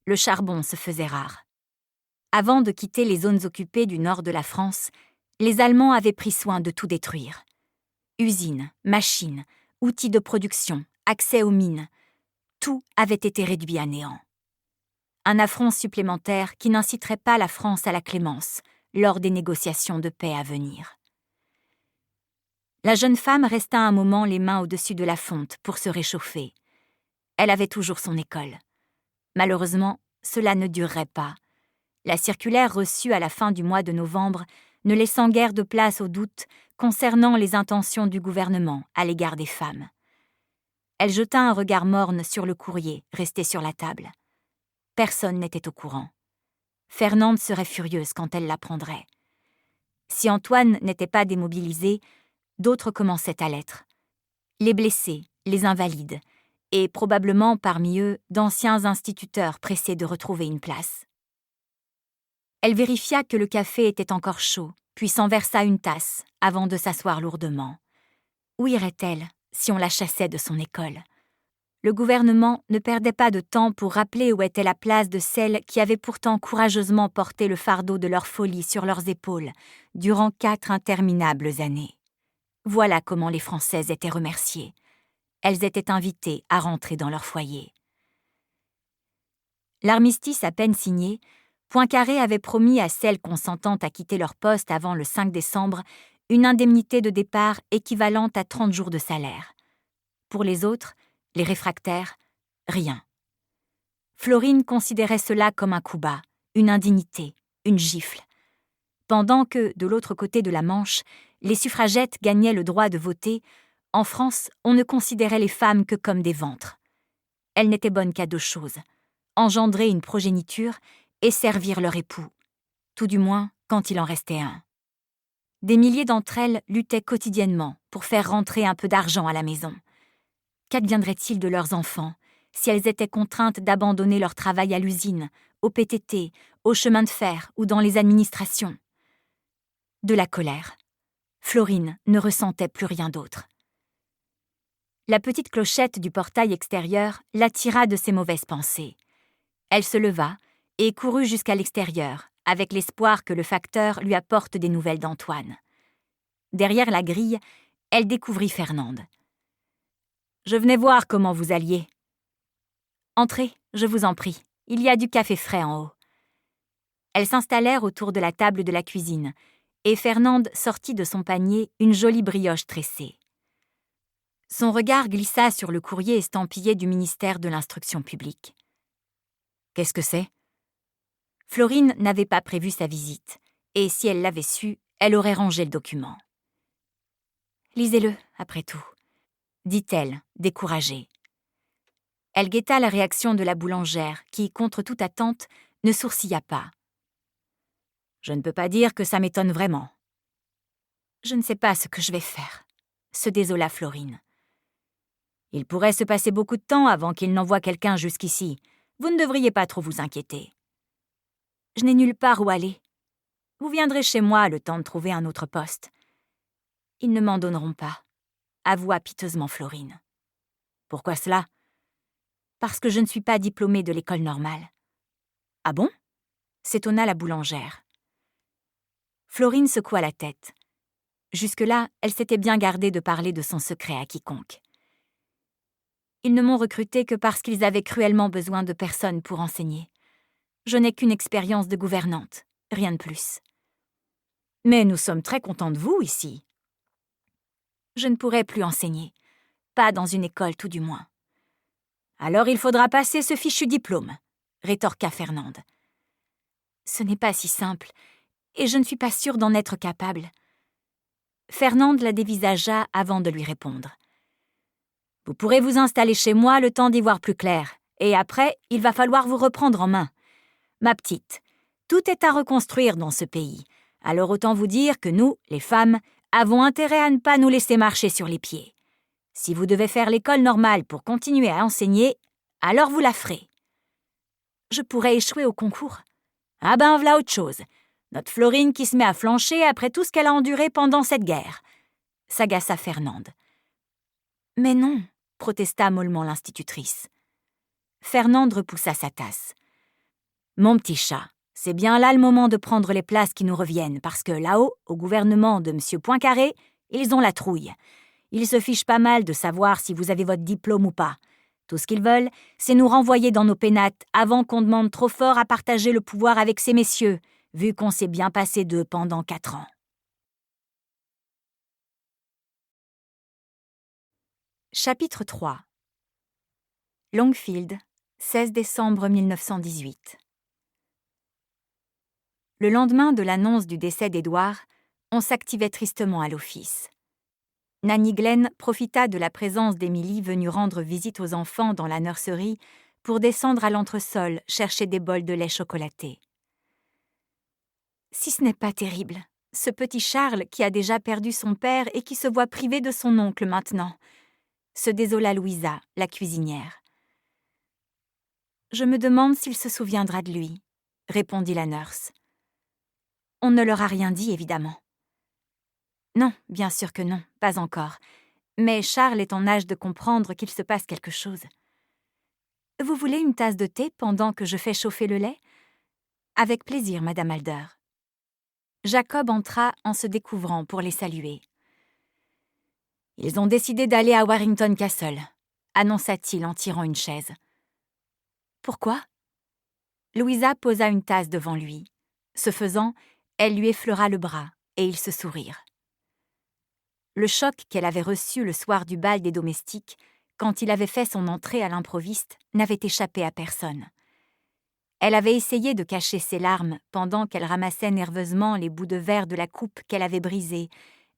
Le charbon se faisait rare. Avant de quitter les zones occupées du nord de la France, les Allemands avaient pris soin de tout détruire. Usines, machines, outils de production, accès aux mines, tout avait été réduit à néant. Un affront supplémentaire qui n'inciterait pas la France à la clémence lors des négociations de paix à venir. La jeune femme resta un moment les mains au-dessus de la fonte pour se réchauffer. Elle avait toujours son école. Malheureusement, cela ne durerait pas. La circulaire reçue à la fin du mois de novembre ne laissant guère de place au doute concernant les intentions du gouvernement à l'égard des femmes. Elle jeta un regard morne sur le courrier resté sur la table. Personne n'était au courant. Fernande serait furieuse quand elle l'apprendrait. Si Antoine n'était pas démobilisé, d'autres commençaient à l'être. Les blessés, les invalides, et probablement parmi eux d'anciens instituteurs pressés de retrouver une place. Elle vérifia que le café était encore chaud, puis s'en versa une tasse, avant de s'asseoir lourdement. Où irait-elle si on la chassait de son école? Le gouvernement ne perdait pas de temps pour rappeler où était la place de celles qui avaient pourtant courageusement porté le fardeau de leur folie sur leurs épaules durant 4 interminables années. Voilà comment les Françaises étaient remerciées. Elles étaient invitées à rentrer dans leur foyer. L'armistice à peine signé, Poincaré avait promis à celles consentant à quitter leur poste avant le 5 décembre une indemnité de départ équivalente à 30 jours de salaire. Pour les autres, les réfractaires, rien. Florine considérait cela comme un coup bas, une indignité, une gifle. Pendant que, de l'autre côté de la Manche, les suffragettes gagnaient le droit de voter, en France, on ne considérait les femmes que comme des ventres. Elles n'étaient bonnes qu'à 2 choses, engendrer une progéniture et servir leur époux, tout du moins quand il en restait un. Des milliers d'entre elles luttaient quotidiennement pour faire rentrer un peu d'argent à la maison. Qu'adviendrait-il de leurs enfants si elles étaient contraintes d'abandonner leur travail à l'usine, au PTT, au chemin de fer ou dans les administrations? De la colère. Florine ne ressentait plus rien d'autre. La petite clochette du portail extérieur l'attira de ses mauvaises pensées. Elle se leva et courut jusqu'à l'extérieur, avec l'espoir que le facteur lui apporte des nouvelles d'Antoine. Derrière la grille, elle découvrit Fernande. « Je venais voir comment vous alliez. »« Entrez, je vous en prie, il y a du café frais en haut. » Elles s'installèrent autour de la table de la cuisine, et Fernande sortit de son panier une jolie brioche tressée. Son regard glissa sur le courrier estampillé du ministère de l'Instruction publique. « Qu'est-ce que c'est ?» Florine n'avait pas prévu sa visite, et si elle l'avait su, elle aurait rangé le document. « Lisez-le, après tout, » dit-elle, découragée. Elle guetta la réaction de la boulangère, qui, contre toute attente, ne sourcilla pas. « Je ne peux pas dire que ça m'étonne vraiment. »« Je ne sais pas ce que je vais faire, » se désola Florine. « Il pourrait se passer beaucoup de temps avant qu'il n'envoie quelqu'un jusqu'ici. Vous ne devriez pas trop vous inquiéter. »« Je n'ai nulle part où aller. Vous viendrez chez moi le temps de trouver un autre poste. »« Ils ne m'en donneront pas, » avoua piteusement Florine. « Pourquoi cela ? » « Parce que je ne suis pas diplômée de l'école normale. »« Ah bon ?» s'étonna la boulangère. Florine secoua la tête. Jusque-là, elle s'était bien gardée de parler de son secret à quiconque. Ils ne m'ont recrutée que parce qu'ils avaient cruellement besoin de personnes pour enseigner. Je n'ai qu'une expérience de gouvernante, rien de plus. Mais nous sommes très contents de vous ici. Je ne pourrai plus enseigner, pas dans une école tout du moins. Alors il faudra passer ce fichu diplôme, rétorqua Fernande. Ce n'est pas si simple, et je ne suis pas sûre d'en être capable. Fernande la dévisagea avant de lui répondre. Vous pourrez vous installer chez moi le temps d'y voir plus clair, et après, il va falloir vous reprendre en main. Ma petite, tout est à reconstruire dans ce pays, alors autant vous dire que nous, les femmes, avons intérêt à ne pas nous laisser marcher sur les pieds. Si vous devez faire l'école normale pour continuer à enseigner, alors vous la ferez. Je pourrais échouer au concours. Ah ben, v'là autre chose. Notre Florine qui se met à flancher après tout ce qu'elle a enduré pendant cette guerre. S'agaça Fernande. Mais non, protesta mollement l'institutrice. Fernande repoussa sa tasse. Mon petit chat, c'est bien là le moment de prendre les places qui nous reviennent, parce que là-haut, au gouvernement de M. Poincaré, ils ont la trouille. Ils se fichent pas mal de savoir si vous avez votre diplôme ou pas. Tout ce qu'ils veulent, c'est nous renvoyer dans nos pénates avant qu'on demande trop fort à partager le pouvoir avec ces messieurs, vu qu'on s'est bien passé d'eux pendant 4 ans. Chapitre 3. Longfield, 16 décembre 1918. Le lendemain de l'annonce du décès d'Édouard, on s'activait tristement à l'office. Nanny Glenn profita de la présence d'Émilie venue rendre visite aux enfants dans la nurserie pour descendre à l'entresol chercher des bols de lait chocolaté. Si ce n'est pas terrible, ce petit Charles qui a déjà perdu son père et qui se voit privé de son oncle maintenant, se désola Louisa, la cuisinière. Je me demande s'il se souviendra de lui, répondit la nurse. On ne leur a rien dit, évidemment. Non, bien sûr que non, pas encore. Mais Charles est en âge de comprendre qu'il se passe quelque chose. Vous voulez une tasse de thé pendant que je fais chauffer le lait? Avec plaisir, Madame Alder. Jacob entra en se découvrant pour les saluer. Ils ont décidé d'aller à Warrington Castle, annonça-t-il en tirant une chaise. Pourquoi? Louisa posa une tasse devant lui. Ce faisant, elle lui effleura le bras et ils se sourirent. Le choc qu'elle avait reçu le soir du bal des domestiques, quand il avait fait son entrée à l'improviste, n'avait échappé à personne. Elle avait essayé de cacher ses larmes pendant qu'elle ramassait nerveusement les bouts de verre de la coupe qu'elle avait brisée,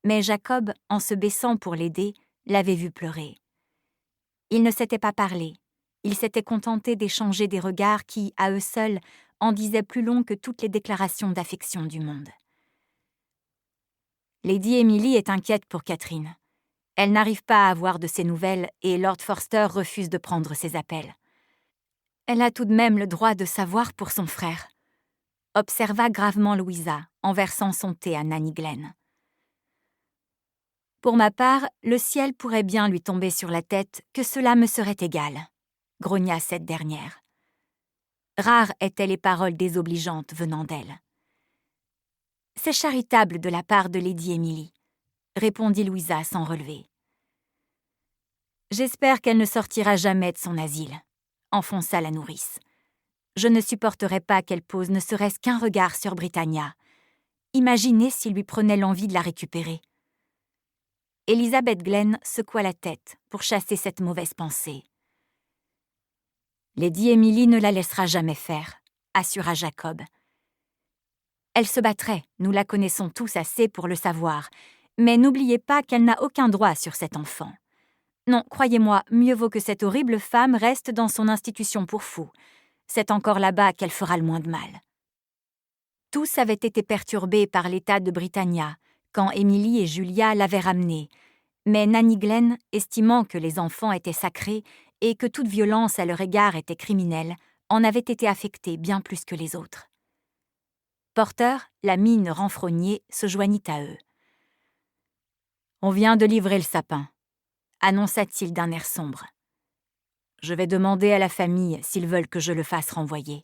mais Jacob, en se baissant pour l'aider, l'avait vue pleurer. Ils ne s'étaient pas parlé. Ils s'étaient contentés d'échanger des regards qui, à eux seuls, en disaient plus long que toutes les déclarations d'affection du monde. Lady Emily est inquiète pour Catherine. Elle n'arrive pas à avoir de ses nouvelles et Lord Forster refuse de prendre ses appels. Elle a tout de même le droit de savoir pour son frère, observa gravement Louisa en versant son thé à Nanny Glen. Pour ma part, le ciel pourrait bien lui tomber sur la tête, que cela me serait égal, grogna cette dernière. Rares étaient les paroles désobligeantes venant d'elle. C'est charitable de la part de Lady Emily, répondit Louisa sans relever. J'espère qu'elle ne sortira jamais de son asile, enfonça la nourrice. Je ne supporterais pas qu'elle pose ne serait-ce qu'un regard sur Britannia. Imaginez s'il lui prenait l'envie de la récupérer. Elizabeth Glen secoua la tête pour chasser cette mauvaise pensée. Lady Emily ne la laissera jamais faire, assura Jacob. Elle se battrait, nous la connaissons tous assez pour le savoir, mais n'oubliez pas qu'elle n'a aucun droit sur cet enfant. Non, croyez-moi, mieux vaut que cette horrible femme reste dans son institution pour fous. C'est encore là-bas qu'elle fera le moins de mal. Tous avaient été perturbés par l'état de Britannia, quand Émilie et Julia l'avaient ramenée, mais Nanny Glen, estimant que les enfants étaient sacrés et que toute violence à leur égard était criminelle, en avait été affectée bien plus que les autres. Porter, la mine renfrognée, se joignit à eux. « On vient de livrer le sapin », annonça-t-il d'un air sombre. « Je vais demander à la famille s'ils veulent que je le fasse renvoyer. »«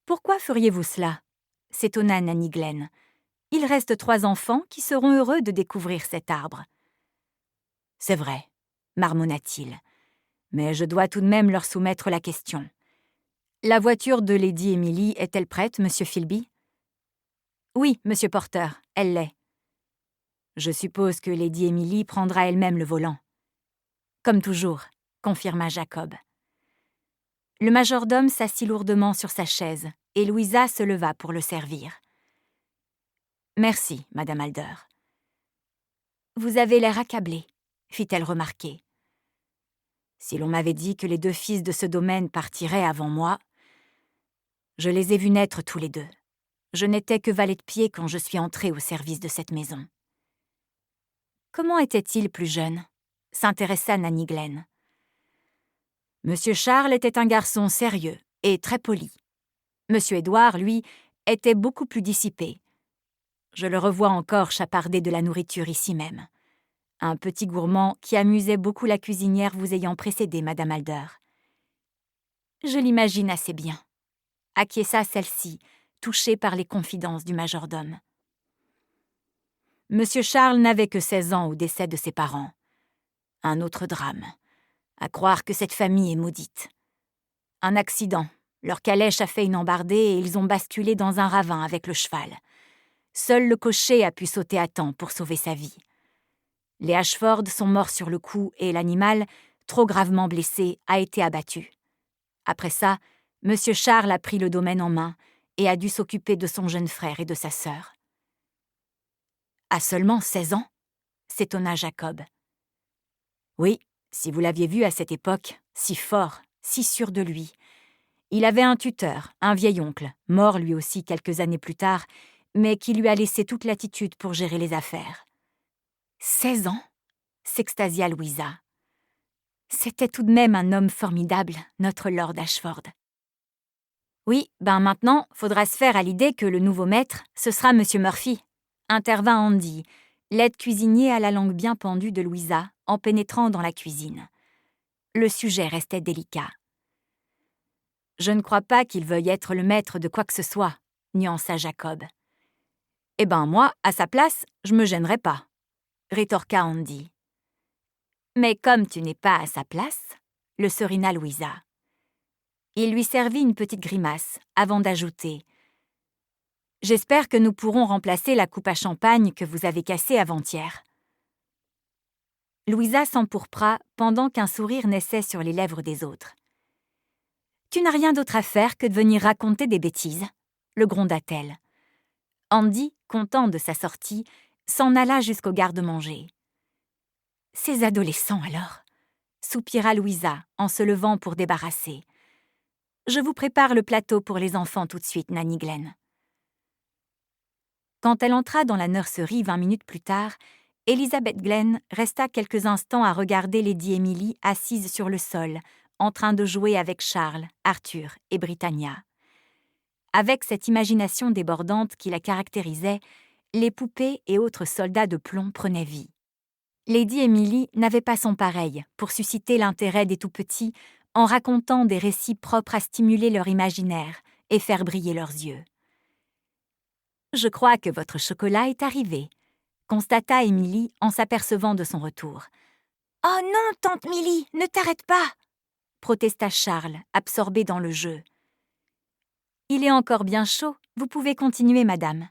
Pourquoi feriez-vous cela ?» s'étonna Nanny Glen. « Il reste 3 enfants qui seront heureux de découvrir cet arbre. »« C'est vrai, » marmonna-t-il, « mais je dois tout de même leur soumettre la question. La voiture de Lady Emily est-elle prête, Monsieur Philby ? » « Oui, Monsieur Porter, elle l'est. »« Je suppose que Lady Emily prendra elle-même le volant. »« Comme toujours, » confirma Jacob. Le majordome s'assit lourdement sur sa chaise et Louisa se leva pour le servir. « Merci, Madame Alder. »« Vous avez l'air accablée, » fit-elle remarquer. « Si l'on m'avait dit que les 2 fils de ce domaine partiraient avant moi, je les ai vus naître tous les 2. Je n'étais que valet de pied quand je suis entrée au service de cette maison. » « Comment était-il plus jeune ?» s'intéressa Nanny Glen. « Monsieur Charles était un garçon sérieux et très poli. Monsieur Édouard, lui, était beaucoup plus dissipé. Je le revois encore chaparder de la nourriture ici même. Un petit gourmand qui amusait beaucoup la cuisinière vous ayant précédé, Madame Alder. »« Je l'imagine assez bien, » acquiesça celle-ci, touchée par les confidences du majordome. Monsieur Charles n'avait que 16 ans au décès de ses parents. Un autre drame. À croire que cette famille est maudite. Un accident. Leur calèche a fait une embardée et ils ont basculé dans un ravin avec le cheval. Seul le cocher a pu sauter à temps pour sauver sa vie. Les Ashford sont morts sur le coup et l'animal, trop gravement blessé, a été abattu. Après ça, Monsieur Charles a pris le domaine en main et a dû s'occuper de son jeune frère et de sa sœur. « À seulement 16 ans ?» s'étonna Jacob. « Oui, si vous l'aviez vu à cette époque, si fort, si sûr de lui. Il avait un tuteur, un vieil oncle, mort lui aussi quelques années plus tard, mais qui lui a laissé toute latitude pour gérer les affaires. » « 16 ans ?» s'extasia Louisa. « C'était tout de même un homme formidable, notre Lord Ashford. » Oui, ben maintenant, faudra se faire à l'idée que le nouveau maître, ce sera Monsieur Murphy, intervint Andy, l'aide cuisinier à la langue bien pendue de Louisa, en pénétrant dans la cuisine. Le sujet restait délicat. Je ne crois pas qu'il veuille être le maître de quoi que ce soit, nuança Jacob. Eh ben moi, à sa place, je me gênerais pas, rétorqua Andy. Mais comme tu n'es pas à sa place, le serina Louisa. Il lui servit une petite grimace, avant d'ajouter « J'espère que nous pourrons remplacer la coupe à champagne que vous avez cassée avant-hier. » Louisa s'empourpra pendant qu'un sourire naissait sur les lèvres des autres. « Tu n'as rien d'autre à faire que de venir raconter des bêtises, » le gronda-t-elle. Andy, content de sa sortie, s'en alla jusqu'au garde-manger. « Ces adolescents, alors !» soupira Louisa en se levant pour débarrasser. « Je vous prépare le plateau pour les enfants tout de suite, Nanny Glen. » Quand elle entra dans la nurserie 20 minutes plus tard, Elizabeth Glen resta quelques instants à regarder Lady Emily assise sur le sol, en train de jouer avec Charles, Arthur et Britannia. Avec cette imagination débordante qui la caractérisait, les poupées et autres soldats de plomb prenaient vie. Lady Emily n'avait pas son pareil pour susciter l'intérêt des tout-petits en racontant des récits propres à stimuler leur imaginaire et faire briller leurs yeux. « Je crois que votre chocolat est arrivé », constata Emily en s'apercevant de son retour. « Oh non, tante Milly, ne t'arrête pas !» protesta Charles, absorbé dans le jeu. « Il est encore bien chaud, vous pouvez continuer, madame. »«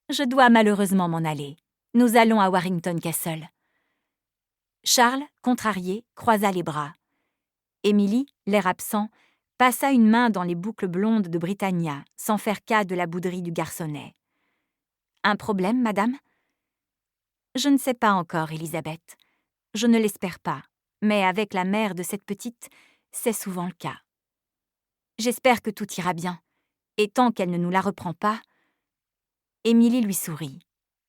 Je dois malheureusement m'en aller. Nous allons à Warrington Castle. » Charles, contrarié, croisa les bras. Emily, l'air absent, passa une main dans les boucles blondes de Britannia, sans faire cas de la bouderie du garçonnet. « Un problème, madame ?»« Je ne sais pas encore, Elisabeth. Je ne l'espère pas, mais avec la mère de cette petite, c'est souvent le cas. J'espère que tout ira bien, et tant qu'elle ne nous la reprend pas... » Émilie lui sourit.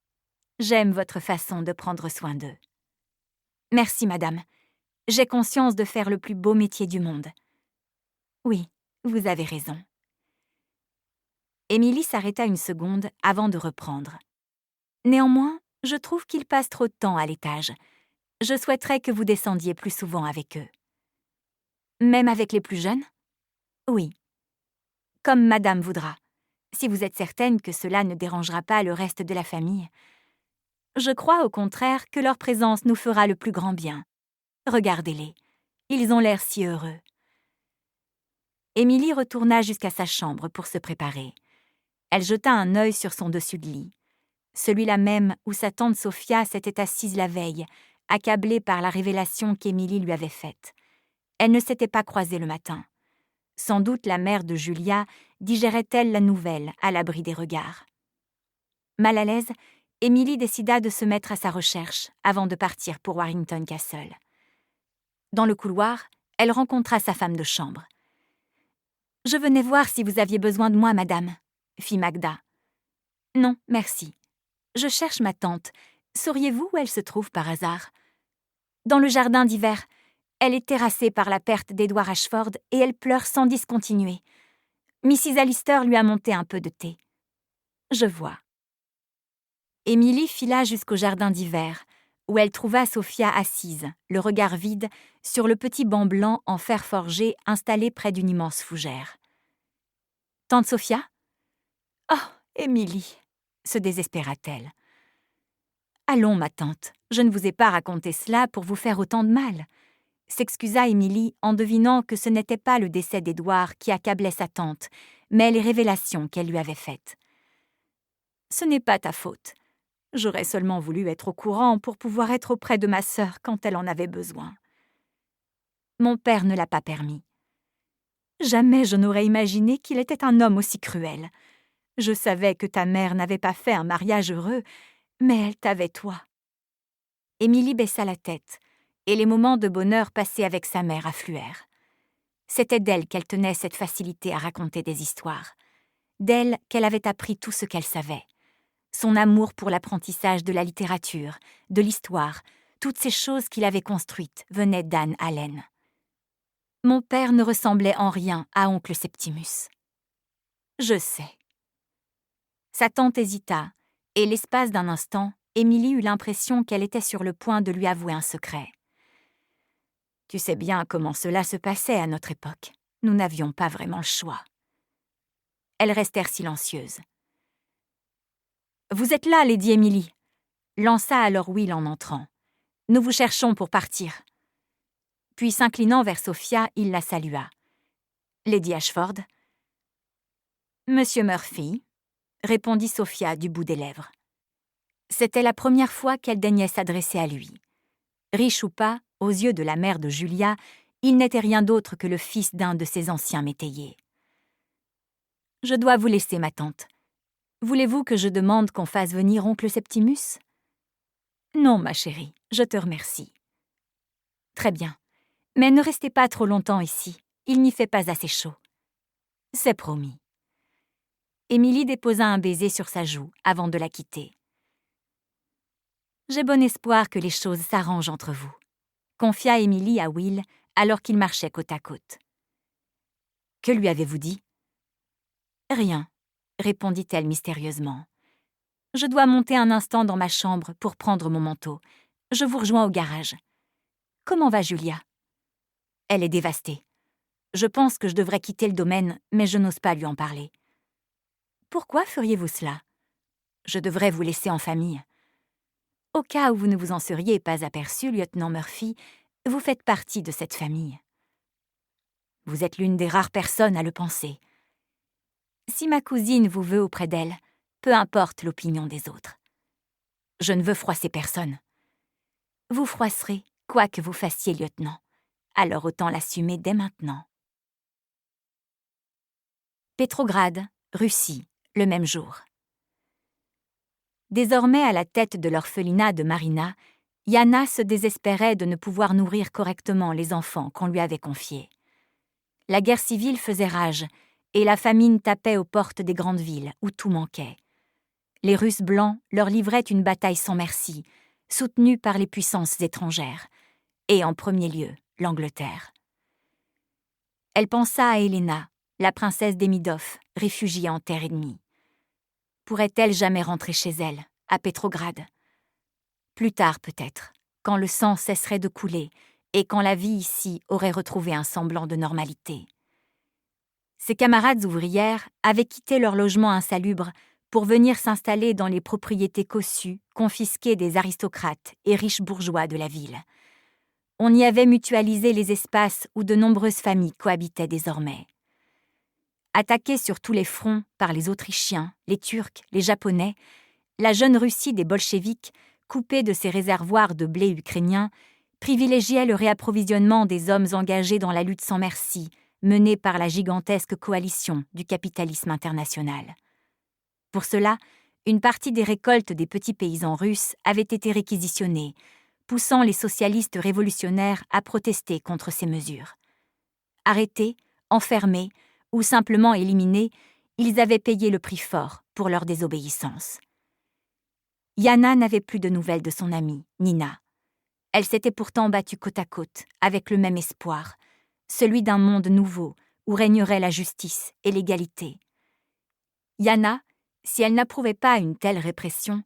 « J'aime votre façon de prendre soin d'eux. »« Merci, madame. J'ai conscience de faire le plus beau métier du monde. »« Oui, vous avez raison. » Émilie s'arrêta une seconde avant de reprendre. « Néanmoins, je trouve qu'ils passent trop de temps à l'étage. Je souhaiterais que vous descendiez plus souvent avec eux. »« Même avec les plus jeunes ? » ?»« Oui. Comme madame voudra, si vous êtes certaine que cela ne dérangera pas le reste de la famille. Je crois au contraire que leur présence nous fera le plus grand bien. Regardez-les, ils ont l'air si heureux. » Émilie retourna jusqu'à sa chambre pour se préparer. Elle jeta un œil sur son dessus de lit, celui-là même où sa tante Sophia s'était assise la veille, accablée par la révélation qu'Émilie lui avait faite. Elle ne s'était pas croisée le matin. Sans doute la mère de Julia digérait-elle la nouvelle à l'abri des regards. Mal à l'aise, Émilie décida de se mettre à sa recherche avant de partir pour Warrington Castle. Dans le couloir, elle rencontra sa femme de chambre. « Je venais voir si vous aviez besoin de moi, madame, » fit Magda. « Non, merci. Je cherche ma tante. Sauriez-vous où elle se trouve par hasard ? » ?»« Dans le jardin d'hiver. Elle est terrassée par la perte d'Edward Ashford et elle pleure sans discontinuer. Mrs. Allister lui a monté un peu de thé. »« Je vois. » Émilie fila jusqu'au jardin d'hiver, où elle trouva Sophia assise, le regard vide, sur le petit banc blanc en fer forgé installé près d'une immense fougère. « Tante Sophia ? » ?»« Oh, Émilie !» se désespéra-t-elle. « Allons, ma tante, je ne vous ai pas raconté cela pour vous faire autant de mal. » S'excusa Émilie en devinant que ce n'était pas le décès d'Édouard qui accablait sa tante, mais les révélations qu'elle lui avait faites. « Ce n'est pas ta faute. J'aurais seulement voulu être au courant pour pouvoir être auprès de ma sœur quand elle en avait besoin. Mon père ne l'a pas permis. Jamais je n'aurais imaginé qu'il était un homme aussi cruel. Je savais que ta mère n'avait pas fait un mariage heureux, mais elle t'avait toi. » Émilie baissa la tête, et les moments de bonheur passés avec sa mère affluèrent. C'était d'elle qu'elle tenait cette facilité à raconter des histoires, d'elle qu'elle avait appris tout ce qu'elle savait. Son amour pour l'apprentissage de la littérature, de l'histoire, toutes ces choses qu'il avait construites venaient d'Anne Allen. Mon père ne ressemblait en rien à oncle Septimus. Je sais. Sa tante hésita, et l'espace d'un instant, Émilie eut l'impression qu'elle était sur le point de lui avouer un secret. Tu sais bien comment cela se passait à notre époque. Nous n'avions pas vraiment le choix. Elles restèrent silencieuses. « Vous êtes là, Lady Emily !» lança alors Will en entrant. « Nous vous cherchons pour partir. » Puis s'inclinant vers Sophia, il la salua. « Lady Ashford ?» « Monsieur Murphy », répondit Sophia du bout des lèvres. C'était la première fois qu'elle daignait s'adresser à lui. Riche ou pas, aux yeux de la mère de Julia, il n'était rien d'autre que le fils d'un de ses anciens métayers. « Je dois vous laisser, ma tante. Voulez-vous que je demande qu'on fasse venir oncle Septimus ? » « Non, ma chérie, je te remercie. »« Très bien. Mais ne restez pas trop longtemps ici. Il n'y fait pas assez chaud. »« C'est promis. » Émilie déposa un baiser sur sa joue avant de la quitter. « J'ai bon espoir que les choses s'arrangent entre vous », confia Émilie à Will alors qu'ils marchaient côte à côte. « Que lui avez-vous dit ?»« Rien, » répondit-elle mystérieusement. « Je dois monter un instant dans ma chambre pour prendre mon manteau. Je vous rejoins au garage. Comment va Julia ? » « Elle est dévastée. Je pense que je devrais quitter le domaine, mais je n'ose pas lui en parler. »« Pourquoi feriez-vous cela ? Je devrais vous laisser en famille. » « Au cas où vous ne vous en seriez pas aperçu, lieutenant Murphy, vous faites partie de cette famille. Vous êtes l'une des rares personnes à le penser. Si ma cousine vous veut auprès d'elle, peu importe l'opinion des autres. Je ne veux froisser personne. Vous froisserez, quoi que vous fassiez, lieutenant. Alors autant l'assumer dès maintenant. Pétrograd, Russie, le même jour. Désormais à la tête de l'orphelinat de Marina, Yana se désespérait de ne pouvoir nourrir correctement les enfants qu'on lui avait confiés. La guerre civile faisait rage, et la famine tapait aux portes des grandes villes où tout manquait. Les Russes blancs leur livraient une bataille sans merci, soutenue par les puissances étrangères, et en premier lieu l'Angleterre. Elle pensa à Helena, la princesse d'Emidov, réfugiée en terre ennemie. Pourrait-elle jamais rentrer chez elle, à Pétrograd ? Plus tard peut-être, quand le sang cesserait de couler et quand la vie ici aurait retrouvé un semblant de normalité. Ses camarades ouvrières avaient quitté leur logement insalubre pour venir s'installer dans les propriétés cossues, confisquées des aristocrates et riches bourgeois de la ville. On y avait mutualisé les espaces où de nombreuses familles cohabitaient désormais. Attaquée sur tous les fronts par les Autrichiens, les Turcs, les Japonais, la jeune Russie des bolcheviks, coupée de ses réservoirs de blé ukrainien, privilégiait le réapprovisionnement des hommes engagés dans la lutte sans merci, menée par la gigantesque coalition du capitalisme international. Pour cela, une partie des récoltes des petits paysans russes avait été réquisitionnée, poussant les socialistes révolutionnaires à protester contre ces mesures. Arrêtés, enfermés ou simplement éliminés, ils avaient payé le prix fort pour leur désobéissance. Yana n'avait plus de nouvelles de son amie, Nina. Elle s'était pourtant battue côte à côte, avec le même espoir, celui d'un monde nouveau où régnerait la justice et l'égalité. Yana, si elle n'approuvait pas une telle répression,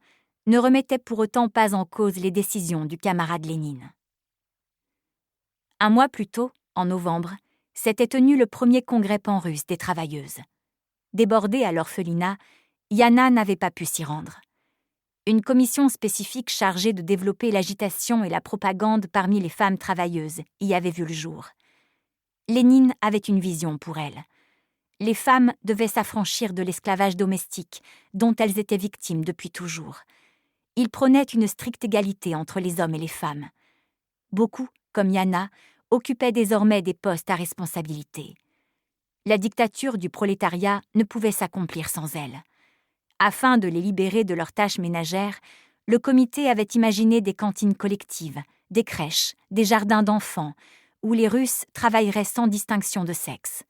ne remettait pour autant pas en cause les décisions du camarade Lénine. Un mois plus tôt, en novembre, s'était tenu le premier congrès pan-russe des travailleuses. Débordée à l'orphelinat, Yana n'avait pas pu s'y rendre. Une commission spécifique chargée de développer l'agitation et la propagande parmi les femmes travailleuses y avait vu le jour. Lénine avait une vision pour elle. Les femmes devaient s'affranchir de l'esclavage domestique, dont elles étaient victimes depuis toujours. Il prônait une stricte égalité entre les hommes et les femmes. Beaucoup, comme Yana, occupaient désormais des postes à responsabilité. La dictature du prolétariat ne pouvait s'accomplir sans elles. Afin de les libérer de leurs tâches ménagères, le comité avait imaginé des cantines collectives, des crèches, des jardins d'enfants, où les Russes travailleraient sans distinction de sexe.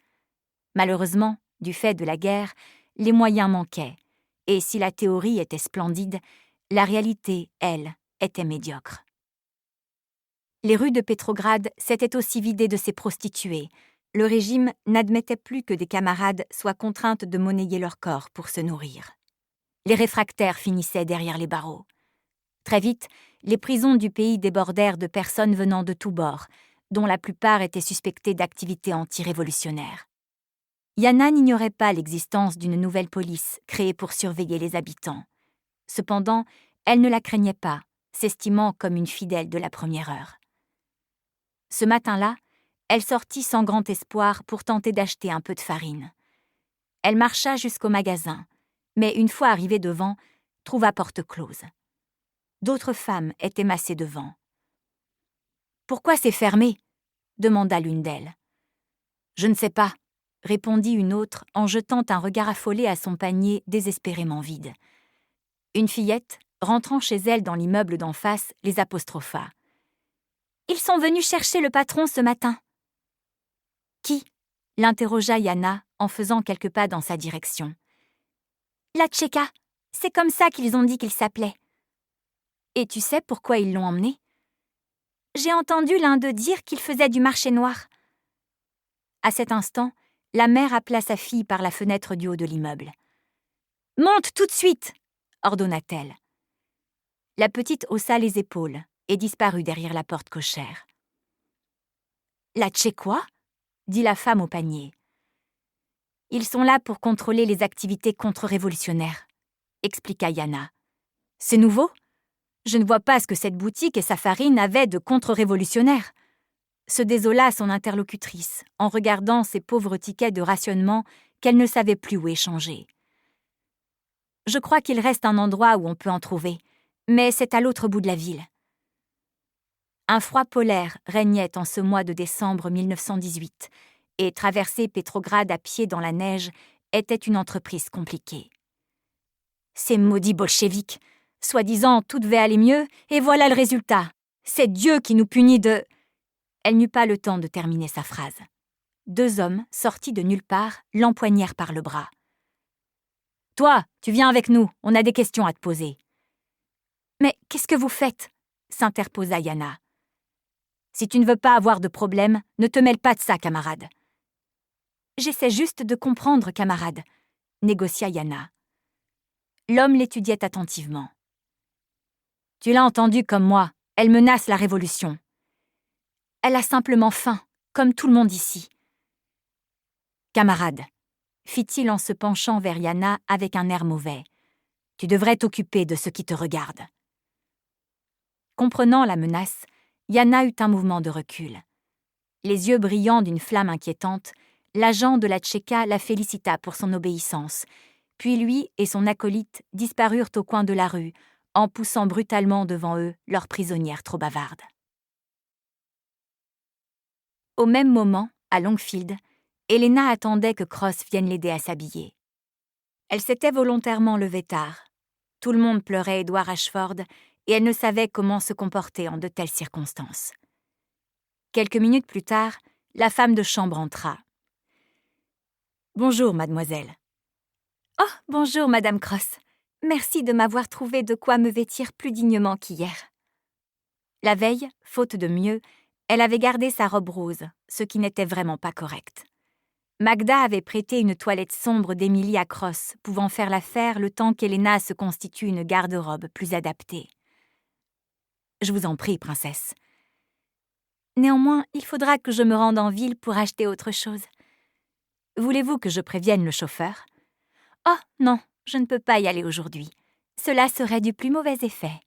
Malheureusement, du fait de la guerre, les moyens manquaient, et si la théorie était splendide, la réalité, elle, était médiocre. Les rues de Pétrograd s'étaient aussi vidées de ses prostituées. Le régime n'admettait plus que des camarades soient contraintes de monnayer leur corps pour se nourrir. Les réfractaires finissaient derrière les barreaux. Très vite, les prisons du pays débordèrent de personnes venant de tous bords, dont la plupart étaient suspectées d'activités anti-révolutionnaires. Yana n'ignorait pas l'existence d'une nouvelle police créée pour surveiller les habitants. Cependant, elle ne la craignait pas, s'estimant comme une fidèle de la première heure. Ce matin-là, elle sortit sans grand espoir pour tenter d'acheter un peu de farine. Elle marcha jusqu'au magasin, mais une fois arrivée devant, trouva porte close. D'autres femmes étaient massées devant. « Pourquoi c'est fermé ?» demanda l'une d'elles. « Je ne sais pas », répondit une autre en jetant un regard affolé à son panier désespérément vide. Une fillette, rentrant chez elle dans l'immeuble d'en face, les apostropha. « Ils sont venus chercher le patron ce matin. » « Qui ?» l'interrogea Yana en faisant quelques pas dans sa direction. « La Tchéka, c'est comme ça qu'ils ont dit qu'il s'appelait. »« Et tu sais pourquoi ils l'ont emmené ?»« J'ai entendu l'un d'eux dire qu'il faisait du marché noir. » À cet instant, la mère appela sa fille par la fenêtre du haut de l'immeuble. « Monte tout de suite !» ordonna-t-elle. La petite haussa les épaules et disparut derrière la porte cochère. « La Tchéquois ?» dit la femme au panier. « Ils sont là pour contrôler les activités contre-révolutionnaires, » expliqua Yana. « C'est nouveau ? Je ne vois pas ce que cette boutique et sa farine avaient de contre-révolutionnaire. » Se désola son interlocutrice en regardant ces pauvres tickets de rationnement qu'elle ne savait plus où échanger. « Je crois qu'il reste un endroit où on peut en trouver, mais c'est à l'autre bout de la ville. » Un froid polaire régnait en ce mois de décembre 1918, et traverser Pétrograd à pied dans la neige était une entreprise compliquée. Ces maudits bolcheviks, soi-disant tout devait aller mieux, et voilà le résultat. C'est Dieu qui nous punit de... Elle n'eut pas le temps de terminer sa phrase. Deux hommes, sortis de nulle part, l'empoignèrent par le bras. « Toi, tu viens avec nous, on a des questions à te poser. »« Mais qu'est-ce que vous faites ?» s'interposa Yana. « Si tu ne veux pas avoir de problème, ne te mêle pas de ça, camarade. »« J'essaie juste de comprendre, camarade, » négocia Yana. L'homme l'étudiait attentivement. « Tu l'as entendu comme moi, elle menace la révolution. Elle a simplement faim, comme tout le monde ici. »« Camarade, » fit-il en se penchant vers Yana avec un air mauvais, « tu devrais t'occuper de ce qui te regarde. » Comprenant la menace, Yana eut un mouvement de recul. Les yeux brillants d'une flamme inquiétante, l'agent de la Tchéka la félicita pour son obéissance, puis lui et son acolyte disparurent au coin de la rue, en poussant brutalement devant eux leur prisonnière trop bavarde. Au même moment, à Longfield, Helena attendait que Cross vienne l'aider à s'habiller. Elle s'était volontairement levée tard. Tout le monde pleurait Edward Ashford et elle ne savait comment se comporter en de telles circonstances. Quelques minutes plus tard, la femme de chambre entra. « Bonjour, mademoiselle. »« Oh, bonjour, madame Cross. Merci de m'avoir trouvé de quoi me vêtir plus dignement qu'hier. » La veille, faute de mieux, elle avait gardé sa robe rose, ce qui n'était vraiment pas correct. Magda avait prêté une toilette sombre d'Emily à Cross, pouvant faire l'affaire le temps qu'Helena se constitue une garde-robe plus adaptée. « Je vous en prie, princesse. »« Néanmoins, il faudra que je me rende en ville pour acheter autre chose. Voulez-vous que je prévienne le chauffeur ? » ?»« Oh, non, je ne peux pas y aller aujourd'hui. Cela serait du plus mauvais effet. »«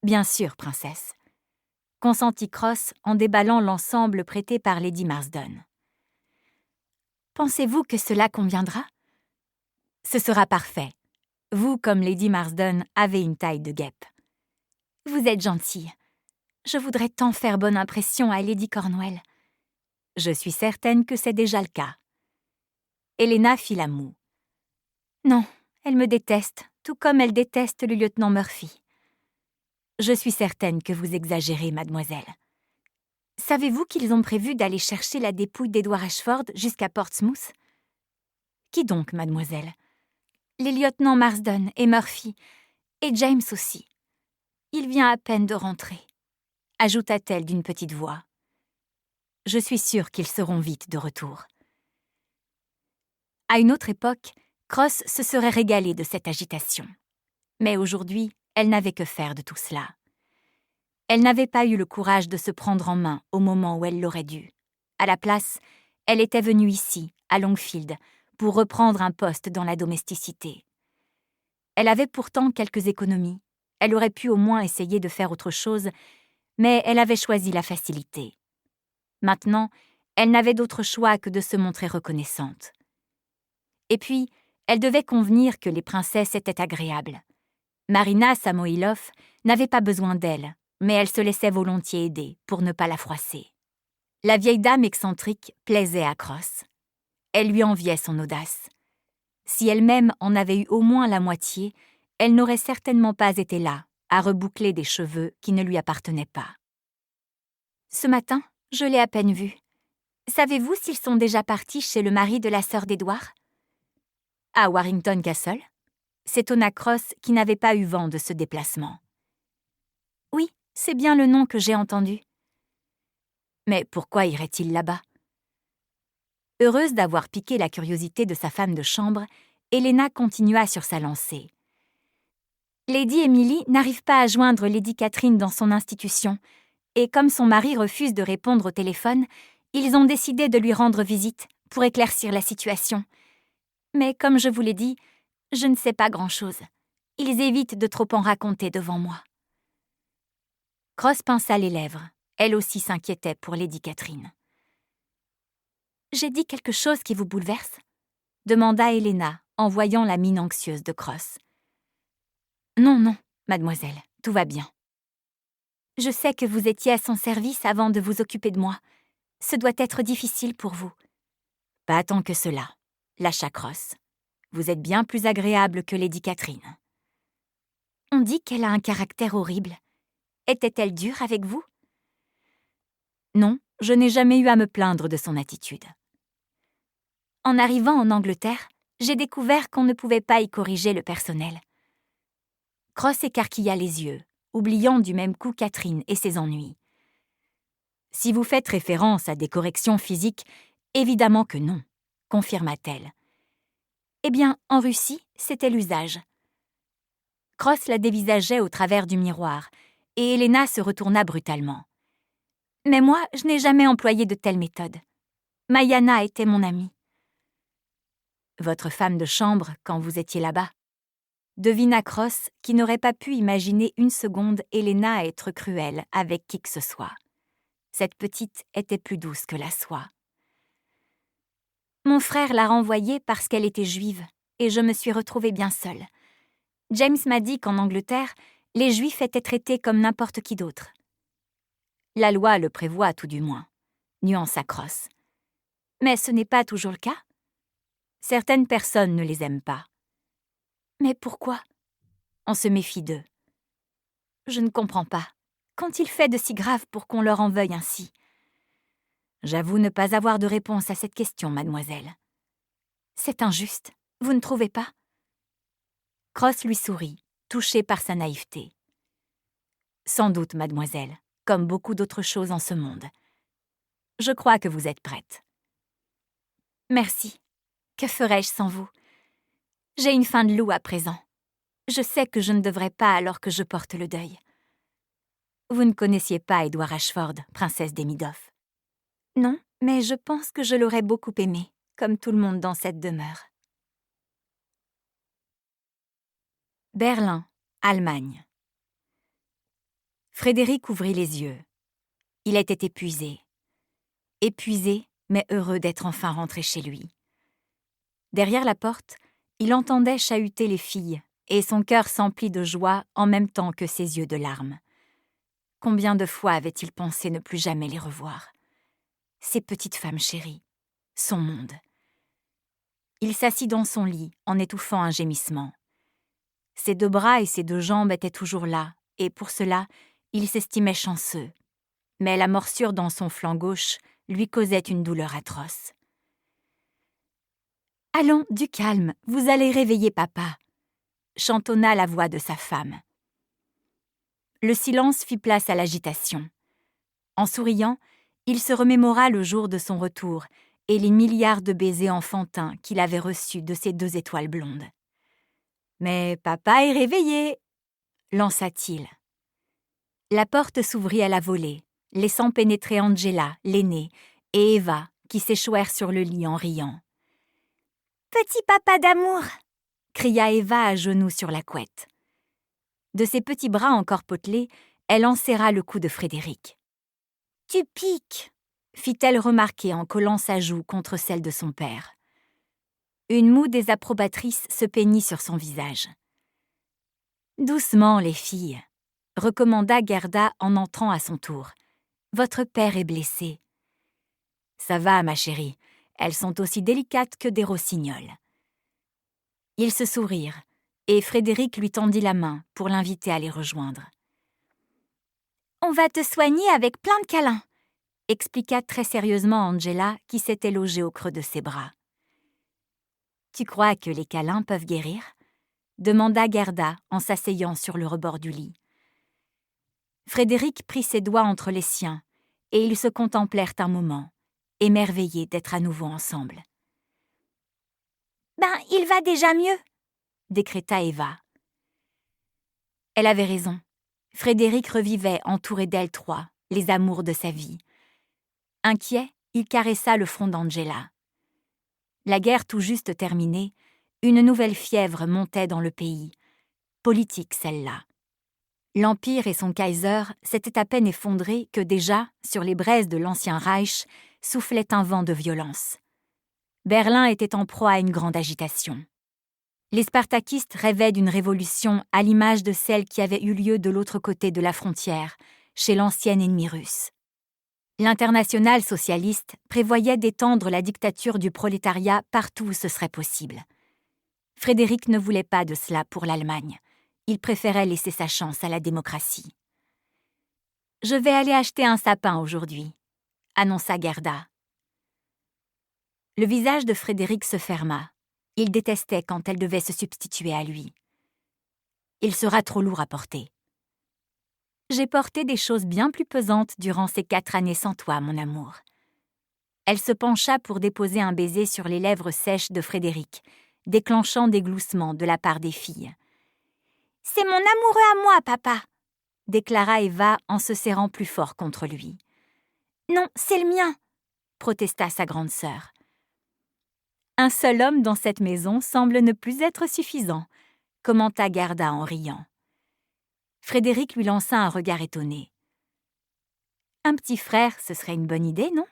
Bien sûr, princesse. » Consentit Cross en déballant l'ensemble prêté par Lady Marsden. « Pensez-vous que cela conviendra ? » ?»« Ce sera parfait. Vous, comme Lady Marsden, avez une taille de guêpe. »« Vous êtes gentille. Je voudrais tant faire bonne impression à Lady Cornwell. »« Je suis certaine que c'est déjà le cas. » Helena fit la moue. « Non, elle me déteste, tout comme elle déteste le lieutenant Murphy. »« Je suis certaine que vous exagérez, mademoiselle. » « Savez-vous qu'ils ont prévu d'aller chercher la dépouille d'Edward Ashford jusqu'à Portsmouth ? » ?»« Qui donc, mademoiselle ? » ?»« Les lieutenants Marsden et Murphy, et James aussi. Il vient à peine de rentrer. » ajouta-t-elle d'une petite voix. « Je suis sûre qu'ils seront vite de retour. » À une autre époque, Cross se serait régalée de cette agitation. Mais aujourd'hui, elle n'avait que faire de tout cela. Elle n'avait pas eu le courage de se prendre en main au moment où elle l'aurait dû. À la place, elle était venue ici, à Longfield, pour reprendre un poste dans la domesticité. Elle avait pourtant quelques économies. Elle aurait pu au moins essayer de faire autre chose, mais elle avait choisi la facilité. Maintenant, elle n'avait d'autre choix que de se montrer reconnaissante. Et puis, elle devait convenir que les princesses étaient agréables. Marina Samoïlov n'avait pas besoin d'elle, mais elle se laissait volontiers aider pour ne pas la froisser. La vieille dame excentrique plaisait à Cross. Elle lui enviait son audace. Si elle-même en avait eu au moins la moitié, elle n'aurait certainement pas été là, à reboucler des cheveux qui ne lui appartenaient pas. Ce matin, je l'ai à peine vu. Savez-vous s'ils sont déjà partis chez le mari de la sœur d'Édouard ? À Warrington Castle ? S'étonna Cross qui n'avait pas eu vent de ce déplacement. Oui, c'est bien le nom que j'ai entendu. Mais pourquoi irait-il là-bas ? Heureuse d'avoir piqué la curiosité de sa femme de chambre, Helena continua sur sa lancée. Lady Emily n'arrive pas à joindre Lady Catherine dans son institution, et comme son mari refuse de répondre au téléphone, ils ont décidé de lui rendre visite pour éclaircir la situation. Mais comme je vous l'ai dit, je ne sais pas grand-chose. Ils évitent de trop en raconter devant moi. Cross pinça les lèvres. Elle aussi s'inquiétait pour Lady Catherine. « J'ai dit quelque chose qui vous bouleverse ?» demanda Helena en voyant la mine anxieuse de Cross. « Non, non, mademoiselle, tout va bien. Je sais que vous étiez à son service avant de vous occuper de moi. Ce doit être difficile pour vous. » « Pas tant que cela, » lâcha Cross. « Vous êtes bien plus agréable que Lady Catherine. » « On dit qu'elle a un caractère horrible. Était-elle dure avec vous ? » « Non, je n'ai jamais eu à me plaindre de son attitude. » En arrivant en Angleterre, j'ai découvert qu'on ne pouvait pas y corriger le personnel. Cross écarquilla les yeux, oubliant du même coup Catherine et ses ennuis. « Si vous faites référence à des corrections physiques, évidemment que non, » confirma-t-elle. « Eh bien, en Russie, c'était l'usage. » Cross la dévisageait au travers du miroir, et Helena se retourna brutalement. « Mais moi, je n'ai jamais employé de telles méthodes. Mayana était mon amie. » Votre femme de chambre quand vous étiez là-bas. Devina Cross qui n'aurait pas pu imaginer une seconde Helena être cruelle avec qui que ce soit. Cette petite était plus douce que la soie. Mon frère l'a renvoyée parce qu'elle était juive, et je me suis retrouvée bien seule. James m'a dit qu'en Angleterre, les Juifs étaient traités comme n'importe qui d'autre. La loi le prévoit tout du moins, nuança Cross. Mais ce n'est pas toujours le cas. Certaines personnes ne les aiment pas. Mais pourquoi ? On se méfie d'eux. Je ne comprends pas. Qu'ont-ils fait de si grave pour qu'on leur en veuille ainsi ? J'avoue ne pas avoir de réponse à cette question, mademoiselle. C'est injuste, vous ne trouvez pas ? Cross lui sourit, touché par sa naïveté. Sans doute, mademoiselle, comme beaucoup d'autres choses en ce monde. Je crois que vous êtes prête. Merci. Que ferais-je sans vous ? J'ai une faim de loup à présent. Je sais que je ne devrais pas alors que je porte le deuil. Vous ne connaissiez pas Edward Ashford, princesse d'Emidoff. Non, mais je pense que je l'aurais beaucoup aimé, comme tout le monde dans cette demeure. Berlin, Allemagne. Frédéric ouvrit les yeux. Il était épuisé. Épuisé, mais heureux d'être enfin rentré chez lui. Derrière la porte, il entendait chahuter les filles, et son cœur s'emplit de joie en même temps que ses yeux de larmes. Combien de fois avait-il pensé ne plus jamais les revoir ? Ces petites femmes chéries, son monde. Il s'assit dans son lit en étouffant un gémissement. Ses deux bras et ses deux jambes étaient toujours là, et pour cela, il s'estimait chanceux. Mais la morsure dans son flanc gauche lui causait une douleur atroce. « Allons, du calme, vous allez réveiller papa », chantonna la voix de sa femme. Le silence fit place à l'agitation. En souriant, il se remémora le jour de son retour et les milliards de baisers enfantins qu'il avait reçus de ses 2 étoiles blondes. « Mais papa est réveillé !» lança-t-il. La porte s'ouvrit à la volée, laissant pénétrer Angela, l'aînée, et Eva, qui s'échouèrent sur le lit en riant. « Petit papa d'amour !» cria Eva à genoux sur la couette. De ses petits bras encore potelés, elle enserra le cou de Frédéric. « Tu piques !» fit-elle remarquer en collant sa joue contre celle de son père. Une moue désapprobatrice se peignit sur son visage. « Doucement, les filles !» recommanda Gerda en entrant à son tour. « Votre père est blessé. »« Ça va, ma chérie, elles sont aussi délicates que des rossignols. » Ils se sourirent, et Frédéric lui tendit la main pour l'inviter à les rejoindre. « On va te soigner avec plein de câlins !» expliqua très sérieusement Angela, qui s'était logée au creux de ses bras. « Tu crois que les câlins peuvent guérir ?» demanda Gerda en s'asseyant sur le rebord du lit. Frédéric prit ses doigts entre les siens, et ils se contemplèrent un moment, émerveillés d'être à nouveau ensemble. « Ben, il va déjà mieux !» décréta Eva. Elle avait raison. Frédéric revivait entouré d'elles trois, les amours de sa vie. Inquiet, il caressa le front d'Angela. La guerre tout juste terminée, une nouvelle fièvre montait dans le pays. Politique, celle-là. L'Empire et son Kaiser s'étaient à peine effondrés que déjà, sur les braises de l'ancien Reich, soufflait un vent de violence. Berlin était en proie à une grande agitation. Les spartakistes rêvaient d'une révolution à l'image de celle qui avait eu lieu de l'autre côté de la frontière, chez l'ancien ennemi russe. L'Internationale socialiste prévoyait d'étendre la dictature du prolétariat partout où ce serait possible. Frédéric ne voulait pas de cela pour l'Allemagne. Il préférait laisser sa chance à la démocratie. « Je vais aller acheter un sapin aujourd'hui », annonça Gerda. Le visage de Frédéric se ferma. Il détestait quand elle devait se substituer à lui. Il sera trop lourd à porter. J'ai porté des choses bien plus pesantes durant ces 4 années sans toi, mon amour. Elle se pencha pour déposer un baiser sur les lèvres sèches de Frédéric, déclenchant des gloussements de la part des filles. « C'est mon amoureux à moi, papa !» déclara Eva en se serrant plus fort contre lui. « Non, c'est le mien !» protesta sa grande sœur. « Un seul homme dans cette maison semble ne plus être suffisant », commenta Gerda en riant. Frédéric lui lança un regard étonné. « Un petit frère, ce serait une bonne idée, non ?»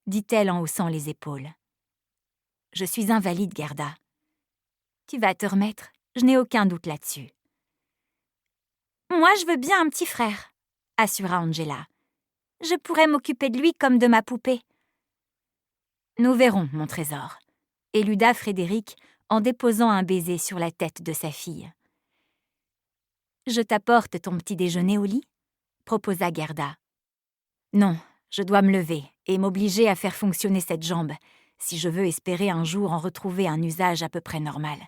dit-elle en haussant les épaules. « Je suis invalide, Gerda. »« Tu vas te remettre, je n'ai aucun doute là-dessus. »« Moi, je veux bien un petit frère, » assura Angela. « Je pourrais m'occuper de lui comme de ma poupée. »« Nous verrons, mon trésor, » éluda Frédéric en déposant un baiser sur la tête de sa fille. « Je t'apporte ton petit déjeuner au lit ?» proposa Gerda. « Non, je dois me lever et m'obliger à faire fonctionner cette jambe si je veux espérer un jour en retrouver un usage à peu près normal. »«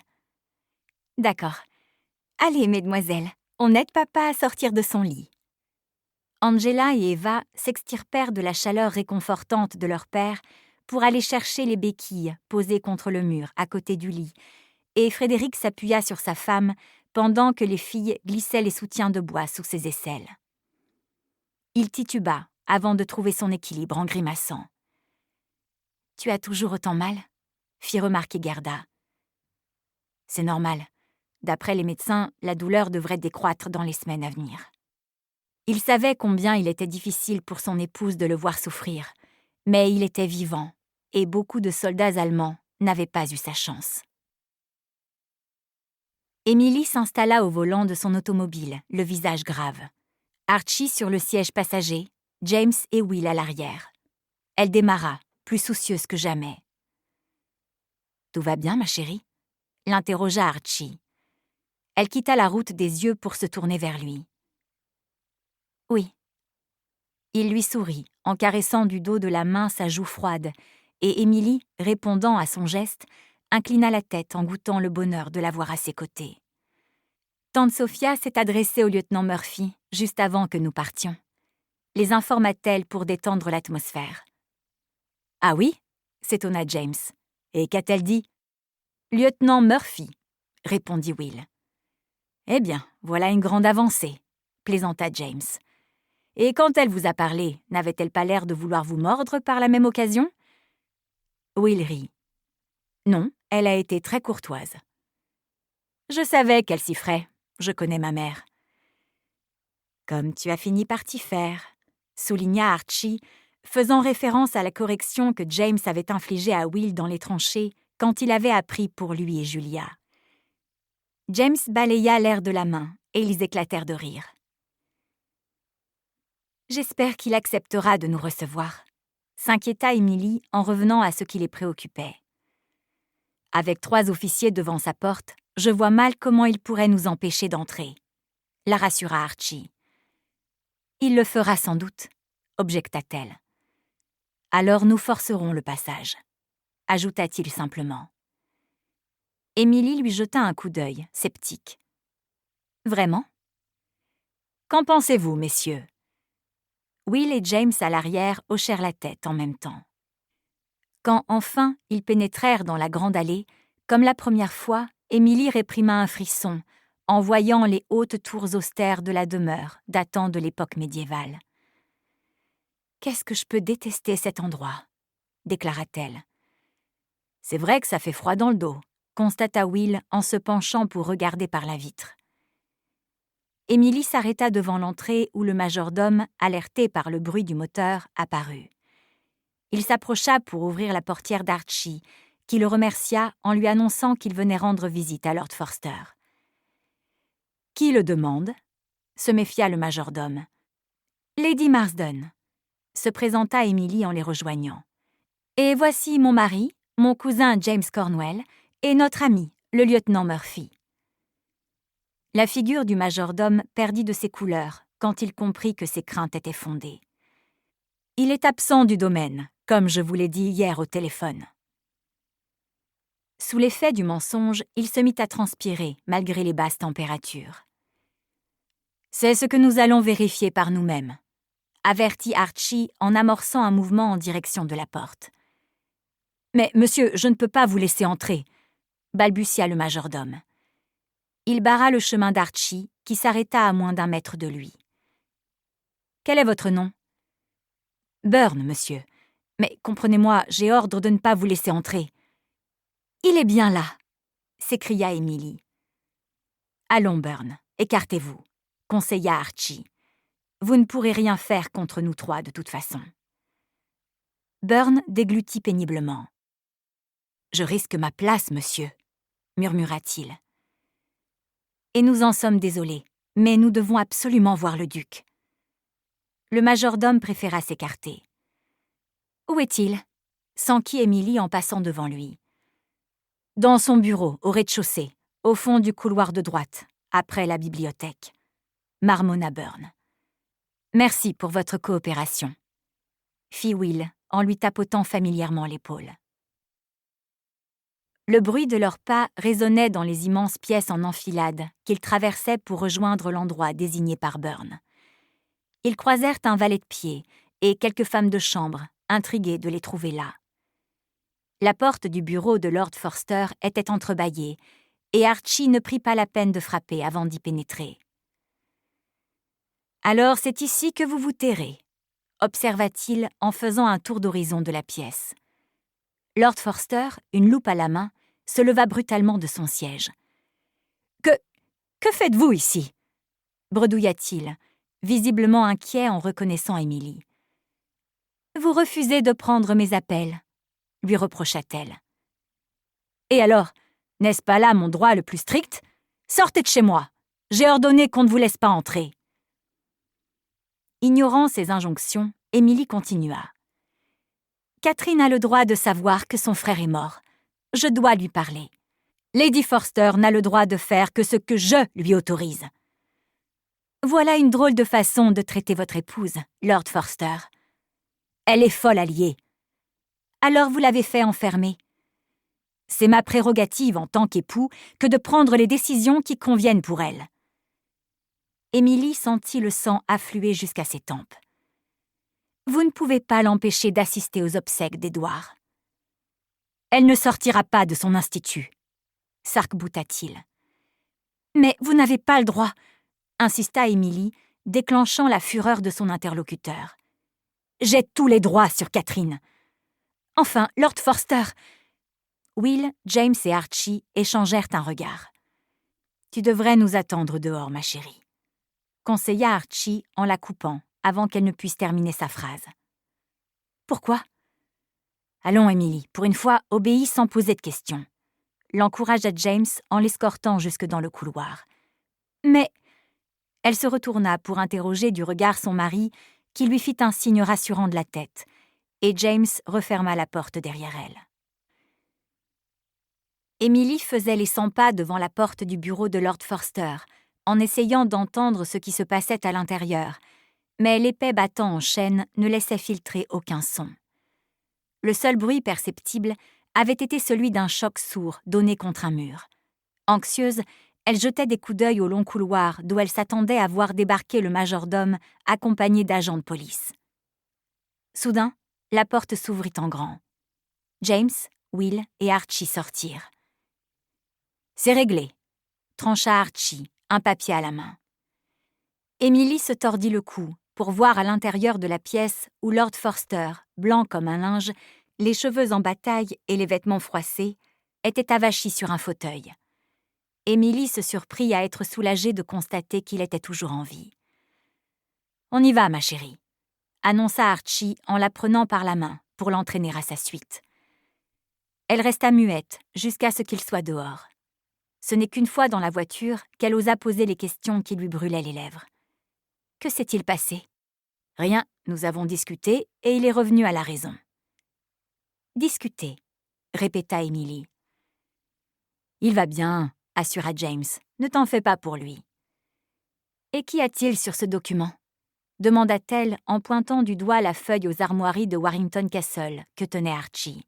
D'accord. Allez, mesdemoiselles, on aide papa à sortir de son lit. » Angela et Eva s'extirpèrent de la chaleur réconfortante de leur père pour aller chercher les béquilles posées contre le mur à côté du lit, et Frédéric s'appuya sur sa femme pendant que les filles glissaient les soutiens de bois sous ses aisselles. Il tituba avant de trouver son équilibre en grimaçant. « Tu as toujours autant mal ?» fit remarquer Gerda. « C'est normal. D'après les médecins, la douleur devrait décroître dans les semaines à venir. » Il savait combien il était difficile pour son épouse de le voir souffrir, mais il était vivant, et beaucoup de soldats allemands n'avaient pas eu sa chance. Émilie s'installa au volant de son automobile, le visage grave. Archie sur le siège passager, James et Will à l'arrière. Elle démarra, plus soucieuse que jamais. « Tout va bien, ma chérie ?» l'interrogea Archie. Elle quitta la route des yeux pour se tourner vers lui. « Oui. » Il lui sourit, en caressant du dos de la main sa joue froide, et Émilie, répondant à son geste, inclina la tête en goûtant le bonheur de l'avoir à ses côtés. Tante Sophia s'est adressée au lieutenant Murphy juste avant que nous partions. les informa-t-elle pour détendre l'atmosphère. « Ah oui ?» s'étonna James. « Et qu'a-t-elle dit ?»« Lieutenant Murphy », répondit Will. « Eh bien, voilà une grande avancée », plaisanta James. « Et quand elle vous a parlé, n'avait-elle pas l'air de vouloir vous mordre par la même occasion ?» Will rit. « Non, elle a été très courtoise. »« Je savais qu'elle s'y ferait, je connais ma mère. »« Comme tu as fini par t'y faire », souligna Archie, faisant référence à la correction que James avait infligée à Will dans les tranchées quand il avait appris pour lui et Julia. James balaya l'air de la main et ils éclatèrent de rire. « J'espère qu'il acceptera de nous recevoir », s'inquiéta Émilie en revenant à ce qui les préoccupait. « Avec 3 officiers devant sa porte, je vois mal comment il pourrait nous empêcher d'entrer », la rassura Archie. « Il le fera sans doute », objecta-t-elle. « Alors nous forcerons le passage », ajouta-t-il simplement. Émilie lui jeta un coup d'œil, sceptique. « Vraiment ? Qu'en pensez-vous, messieurs ?» Will et James à l'arrière hochèrent la tête en même temps. Quand enfin ils pénétrèrent dans la grande allée, comme la première fois, Émilie réprima un frisson en voyant les hautes tours austères de la demeure datant de l'époque médiévale. « Qu'est-ce que je peux détester cet endroit ?» déclara-t-elle. « C'est vrai que ça fait froid dans le dos », constata Will en se penchant pour regarder par la vitre. Émilie s'arrêta devant l'entrée où le majordome, alerté par le bruit du moteur, apparut. Il s'approcha pour ouvrir la portière d'Archie, qui le remercia en lui annonçant qu'il venait rendre visite à Lord Forster. « Qui le demande ?» se méfia le majordome. « Lady Marsden », se présenta Émilie en les rejoignant. « Et voici mon mari, mon cousin James Cornwell, et notre ami, le lieutenant Murphy. » La figure du majordome perdit de ses couleurs quand il comprit que ses craintes étaient fondées. « Il est absent du domaine, comme je vous l'ai dit hier au téléphone. » Sous l'effet du mensonge, il se mit à transpirer malgré les basses températures. « C'est ce que nous allons vérifier par nous-mêmes, » avertit Archie en amorçant un mouvement en direction de la porte. « Mais, monsieur, je ne peux pas vous laisser entrer, » balbutia le majordome. Il barra le chemin d'Archie, qui s'arrêta à moins d'1 mètre de lui. « Quel est votre nom ?»« Burn, monsieur. Mais comprenez-moi, j'ai ordre de ne pas vous laisser entrer. »« Il est bien là !» s'écria Émilie. « Allons, Burn, écartez-vous » conseilla Archie. « Vous ne pourrez rien faire contre nous 3 de toute façon. » Burn déglutit péniblement. « Je risque ma place, monsieur, » murmura-t-il. « Et nous en sommes désolés, mais nous devons absolument voir le duc. » Le majordome préféra s'écarter. « Où est-il » s'enquit Émilie en passant devant lui. « Dans son bureau, au rez-de-chaussée, au fond du couloir de droite, après la bibliothèque. » marmonna Burn. « Merci pour votre coopération, » fit Will en lui tapotant familièrement l'épaule. Le bruit de leurs pas résonnait dans les immenses pièces en enfilade qu'ils traversaient pour rejoindre l'endroit désigné par Burn. Ils croisèrent un valet de pied et quelques femmes de chambre, intriguées de les trouver là. La porte du bureau de Lord Forster était entrebâillée, et Archie ne prit pas la peine de frapper avant d'y pénétrer. « Alors c'est ici que vous vous terrez », observa-t-il en faisant un tour d'horizon de la pièce. Lord Forster, une loupe à la main, se leva brutalement de son siège. « Que faites-vous ici ?» bredouilla-t-il, visiblement inquiet en reconnaissant Émilie. « Vous refusez de prendre mes appels », lui reprocha-t-elle. « Et alors, n'est-ce pas là mon droit le plus strict ? Sortez de chez moi. J'ai ordonné qu'on ne vous laisse pas entrer. » Ignorant ces injonctions, Émilie continua. « Catherine a le droit de savoir que son frère est mort. Je dois lui parler. Lady Forster n'a le droit de faire que ce que je lui autorise. » Voilà une drôle de façon de traiter votre épouse, Lord Forster. Elle est folle alliée. Alors vous l'avez fait enfermer. C'est ma prérogative en tant qu'époux que de prendre les décisions qui conviennent pour elle. Émilie sentit le sang affluer jusqu'à ses tempes. Vous ne pouvez pas l'empêcher d'assister aux obsèques d'Édouard. Elle ne sortira pas de son institut, s'arc-bouta-t-il. Mais vous n'avez pas le droit, insista Émilie, déclenchant la fureur de son interlocuteur. J'ai tous les droits sur Catherine. Enfin, Lord Forster. Will, James et Archie échangèrent un regard. Tu devrais nous attendre dehors, ma chérie, conseilla Archie en la coupant avant qu'elle ne puisse terminer sa phrase. Pourquoi ? Allons, Émilie, pour une fois, obéis sans poser de questions, l'encouragea James en l'escortant jusque dans le couloir. Mais elle se retourna pour interroger du regard son mari, qui lui fit un signe rassurant de la tête, et James referma la porte derrière elle. Émilie faisait les 100 pas devant la porte du bureau de Lord Forster, en essayant d'entendre ce qui se passait à l'intérieur, mais l'épais battant en chaîne ne laissait filtrer aucun son. Le seul bruit perceptible avait été celui d'un choc sourd donné contre un mur. Anxieuse, elle jetait des coups d'œil au long couloir d'où elle s'attendait à voir débarquer le majordome accompagné d'agents de police. Soudain, la porte s'ouvrit en grand. James, Will et Archie sortirent. « C'est réglé », trancha Archie, un papier à la main. Émilie se tordit le cou pour voir à l'intérieur de la pièce où Lord Forster, blanc comme un linge, les cheveux en bataille et les vêtements froissés, était avachi sur un fauteuil. Émilie se surprit à être soulagée de constater qu'il était toujours en vie. « On y va, ma chérie », annonça Archie en la prenant par la main pour l'entraîner à sa suite. Elle resta muette jusqu'à ce qu'il soit dehors. Ce n'est qu'une fois dans la voiture qu'elle osa poser les questions qui lui brûlaient les lèvres. Que s'est-il passé ? Rien, nous avons discuté et il est revenu à la raison. Discuter, répéta Émilie. Il va bien, assura James. Ne t'en fais pas pour lui. Et qu'y a-t-il sur ce document ? Demanda-t-elle en pointant du doigt la feuille aux armoiries de Warrington Castle que tenait Archie.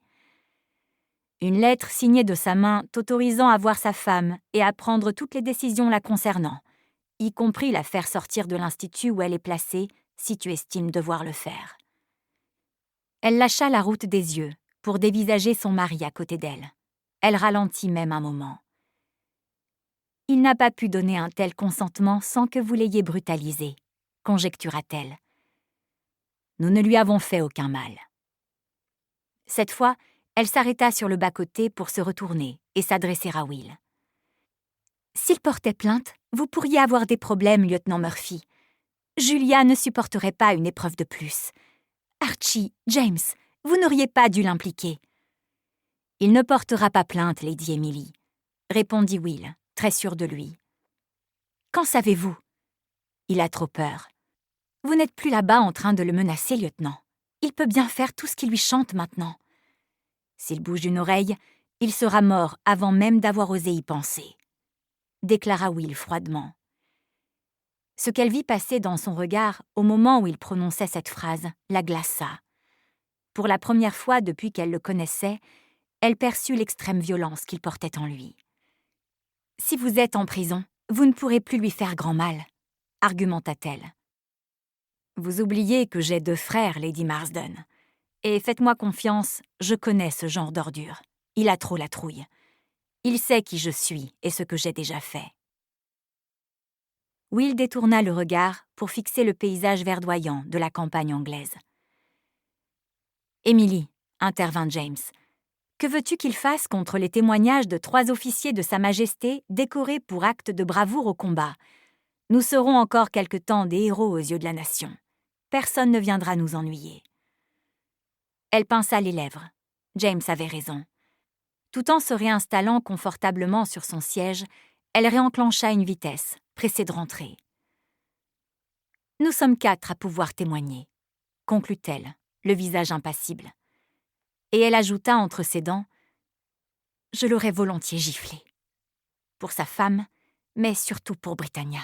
Une lettre signée de sa main t'autorisant à voir sa femme et à prendre toutes les décisions la concernant, y compris la faire sortir de l'institut où elle est placée, si tu estimes devoir le faire. Elle lâcha la route des yeux pour dévisager son mari à côté d'elle. Elle ralentit même un moment. Il n'a pas pu donner un tel consentement sans que vous l'ayez brutalisé, conjectura-t-elle. Nous ne lui avons fait aucun mal. Cette fois, elle s'arrêta sur le bas-côté pour se retourner et s'adresser à Will. S'il portait plainte, vous pourriez avoir des problèmes, lieutenant Murphy. Julia ne supporterait pas une épreuve de plus. Archie, James, vous n'auriez pas dû l'impliquer. Il ne portera pas plainte, Lady Emily, répondit Will, très sûr de lui. Qu'en savez-vous ? Il a trop peur. Vous n'êtes plus là-bas en train de le menacer, lieutenant. Il peut bien faire tout ce qui lui chante maintenant. S'il bouge une oreille, il sera mort avant même d'avoir osé y penser, déclara Will froidement. Ce qu'elle vit passer dans son regard au moment où il prononçait cette phrase la glaça. Pour la première fois depuis qu'elle le connaissait, elle perçut l'extrême violence qu'il portait en lui. « Si vous êtes en prison, vous ne pourrez plus lui faire grand mal, » argumenta-t-elle. « Vous oubliez que j'ai 2 frères, Lady Marsden. Et faites-moi confiance, je connais ce genre d'ordure. Il a trop la trouille. Il sait qui je suis et ce que j'ai déjà fait. » Will détourna le regard pour fixer le paysage verdoyant de la campagne anglaise. « Émilie, » intervint James, « que veux-tu qu'il fasse contre les témoignages de 3 officiers de Sa Majesté décorés pour actes de bravoure au combat ? Nous serons encore quelque temps des héros aux yeux de la nation. Personne ne viendra nous ennuyer. » Elle pinça les lèvres. James avait raison. Tout en se réinstallant confortablement sur son siège, elle réenclencha une vitesse, pressée de rentrer. « Nous sommes 4 à pouvoir témoigner, » conclut-elle, le visage impassible. Et elle ajouta entre ses dents, « Je l'aurais volontiers giflé. Pour sa femme, mais surtout pour Britannia. »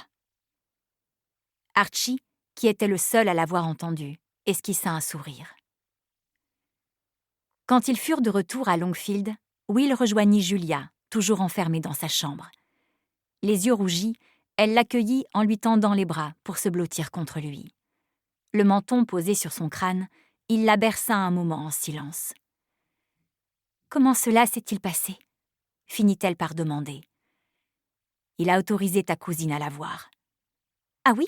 Archie, qui était le seul à l'avoir entendu, esquissa un sourire. Quand ils furent de retour à Longfield, Will rejoignit Julia, toujours enfermée dans sa chambre. Les yeux rougis, elle l'accueillit en lui tendant les bras pour se blottir contre lui. Le menton posé sur son crâne, il la berça un moment en silence. « Comment cela s'est-il passé ?» finit-elle par demander. « Il a autorisé ta cousine à la voir. »« Ah oui ?»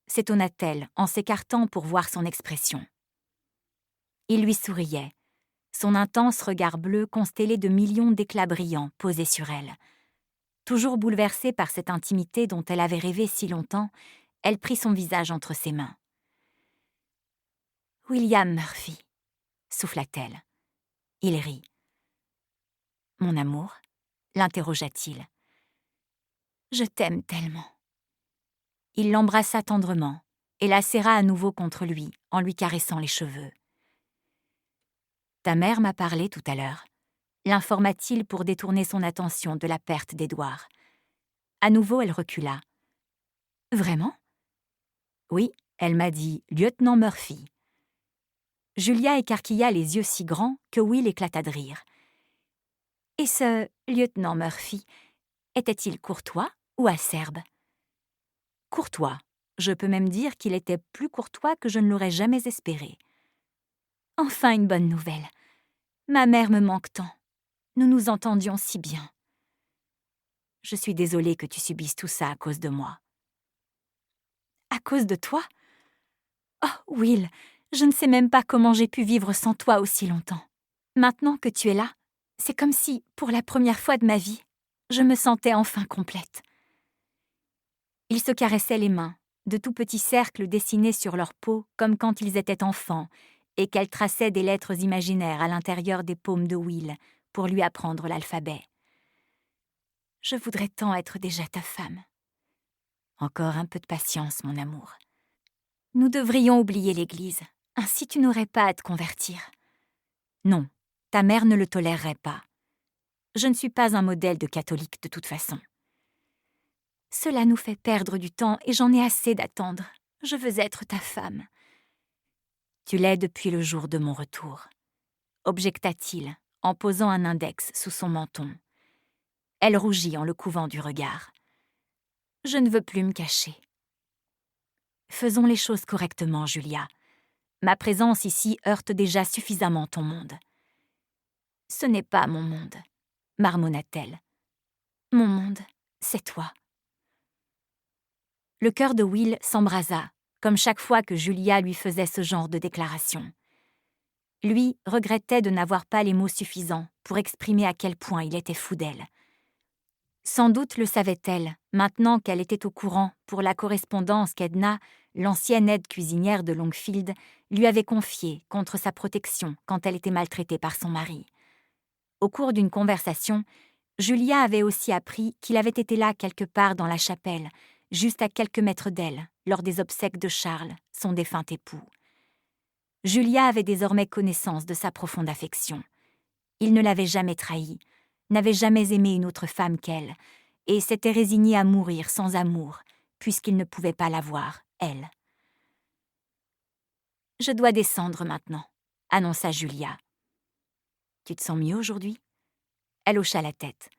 s'étonna-t-elle en s'écartant pour voir son expression. Il lui souriait, son intense regard bleu constellé de millions d'éclats brillants posés sur elle. Toujours bouleversée par cette intimité dont elle avait rêvé si longtemps, elle prit son visage entre ses mains. « William Murphy » souffla-t-elle. Il rit. « Mon amour ?» l'interrogea-t-il. « Je t'aime tellement. » Il l'embrassa tendrement et la serra à nouveau contre lui en lui caressant les cheveux. « Ta mère m'a parlé tout à l'heure » l'informa-t-il pour détourner son attention de la perte d'Édouard. À nouveau, elle recula. « Vraiment ?» ?»« Oui, elle m'a dit « Lieutenant Murphy ». Julia écarquilla les yeux si grands que Will éclata de rire. « Et ce lieutenant Murphy, était-il courtois ou acerbe ?»« Courtois. Je peux même dire qu'il était plus courtois que je ne l'aurais jamais espéré. »« Enfin une bonne nouvelle. Ma mère me manque tant. Nous nous entendions si bien. »« Je suis désolée que tu subisses tout ça à cause de moi. »« À cause de toi ? Oh, Will, je ne sais même pas comment j'ai pu vivre sans toi aussi longtemps. Maintenant que tu es là, c'est comme si, pour la première fois de ma vie, je me sentais enfin complète. » Ils se caressaient les mains, de tout petits cercles dessinés sur leur peau comme quand ils étaient enfants, et qu'elle traçait des lettres imaginaires à l'intérieur des paumes de Will pour lui apprendre l'alphabet. « Je voudrais tant être déjà ta femme. » « Encore un peu de patience, mon amour. Nous devrions oublier l'Église, ainsi tu n'aurais pas à te convertir. » « Non, ta mère ne le tolérerait pas. Je ne suis pas un modèle de catholique de toute façon. » « Cela nous fait perdre du temps et j'en ai assez d'attendre. Je veux être ta femme. »« Tu l'es depuis le jour de mon retour, » objecta-t-il en posant un index sous son menton. Elle rougit en le couvant du regard. « Je ne veux plus me cacher. » « Faisons les choses correctement, Julia. Ma présence ici heurte déjà suffisamment ton monde. »« Ce n'est pas mon monde, » marmonna-t-elle. « Mon monde, c'est toi. » Le cœur de Will s'embrasa, comme chaque fois que Julia lui faisait ce genre de déclaration. Lui regrettait de n'avoir pas les mots suffisants pour exprimer à quel point il était fou d'elle. Sans doute le savait-elle, maintenant qu'elle était au courant pour la correspondance qu'Edna, l'ancienne aide cuisinière de Longfield, lui avait confiée contre sa protection quand elle était maltraitée par son mari. Au cours d'une conversation, Julia avait aussi appris qu'il avait été là quelque part dans la chapelle, juste à quelques mètres d'elle, lors des obsèques de Charles, son défunt époux. Julia avait désormais connaissance de sa profonde affection. Il ne l'avait jamais trahie, n'avait jamais aimé une autre femme qu'elle, et s'était résigné à mourir sans amour, puisqu'il ne pouvait pas l'avoir, elle. « Je dois descendre maintenant, » annonça Julia. « Tu te sens mieux aujourd'hui ?» Elle hocha la tête.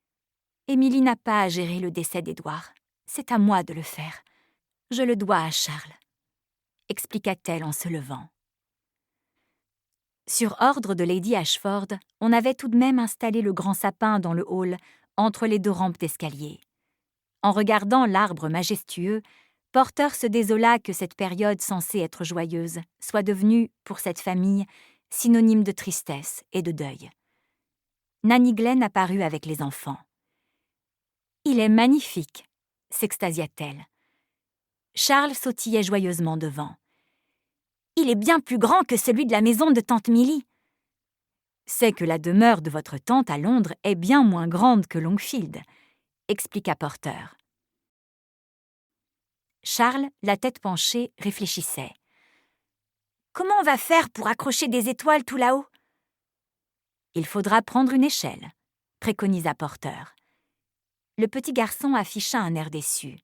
« Émilie n'a pas à gérer le décès d'Édouard. C'est à moi de le faire. Je le dois à Charles, » expliqua-t-elle en se levant. Sur ordre de Lady Ashford, on avait tout de même installé le grand sapin dans le hall, entre les deux rampes d'escalier. En regardant l'arbre majestueux, Porter se désola que cette période censée être joyeuse soit devenue, pour cette famille, synonyme de tristesse et de deuil. Nanny Glenn apparut avec les enfants. « Il est magnifique !» s'extasia-t-elle. Charles sautillait joyeusement devant. « Il est bien plus grand que celui de la maison de tante Milly. »« C'est que la demeure de votre tante à Londres est bien moins grande que Longfield, » expliqua Porter. Charles, la tête penchée, réfléchissait. « Comment on va faire pour accrocher des étoiles tout là-haut ?»« Il faudra prendre une échelle, » préconisa Porter. Le petit garçon afficha un air déçu.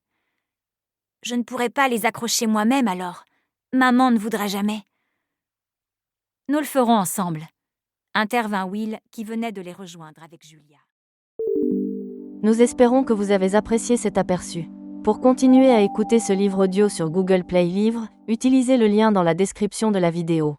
« Je ne pourrai pas les accrocher moi-même alors. Maman ne voudra jamais. »« Nous le ferons ensemble, » intervint Will qui venait de les rejoindre avec Julia. Nous espérons que vous avez apprécié cet aperçu. Pour continuer à écouter ce livre audio sur Google Play Livres, utilisez le lien dans la description de la vidéo.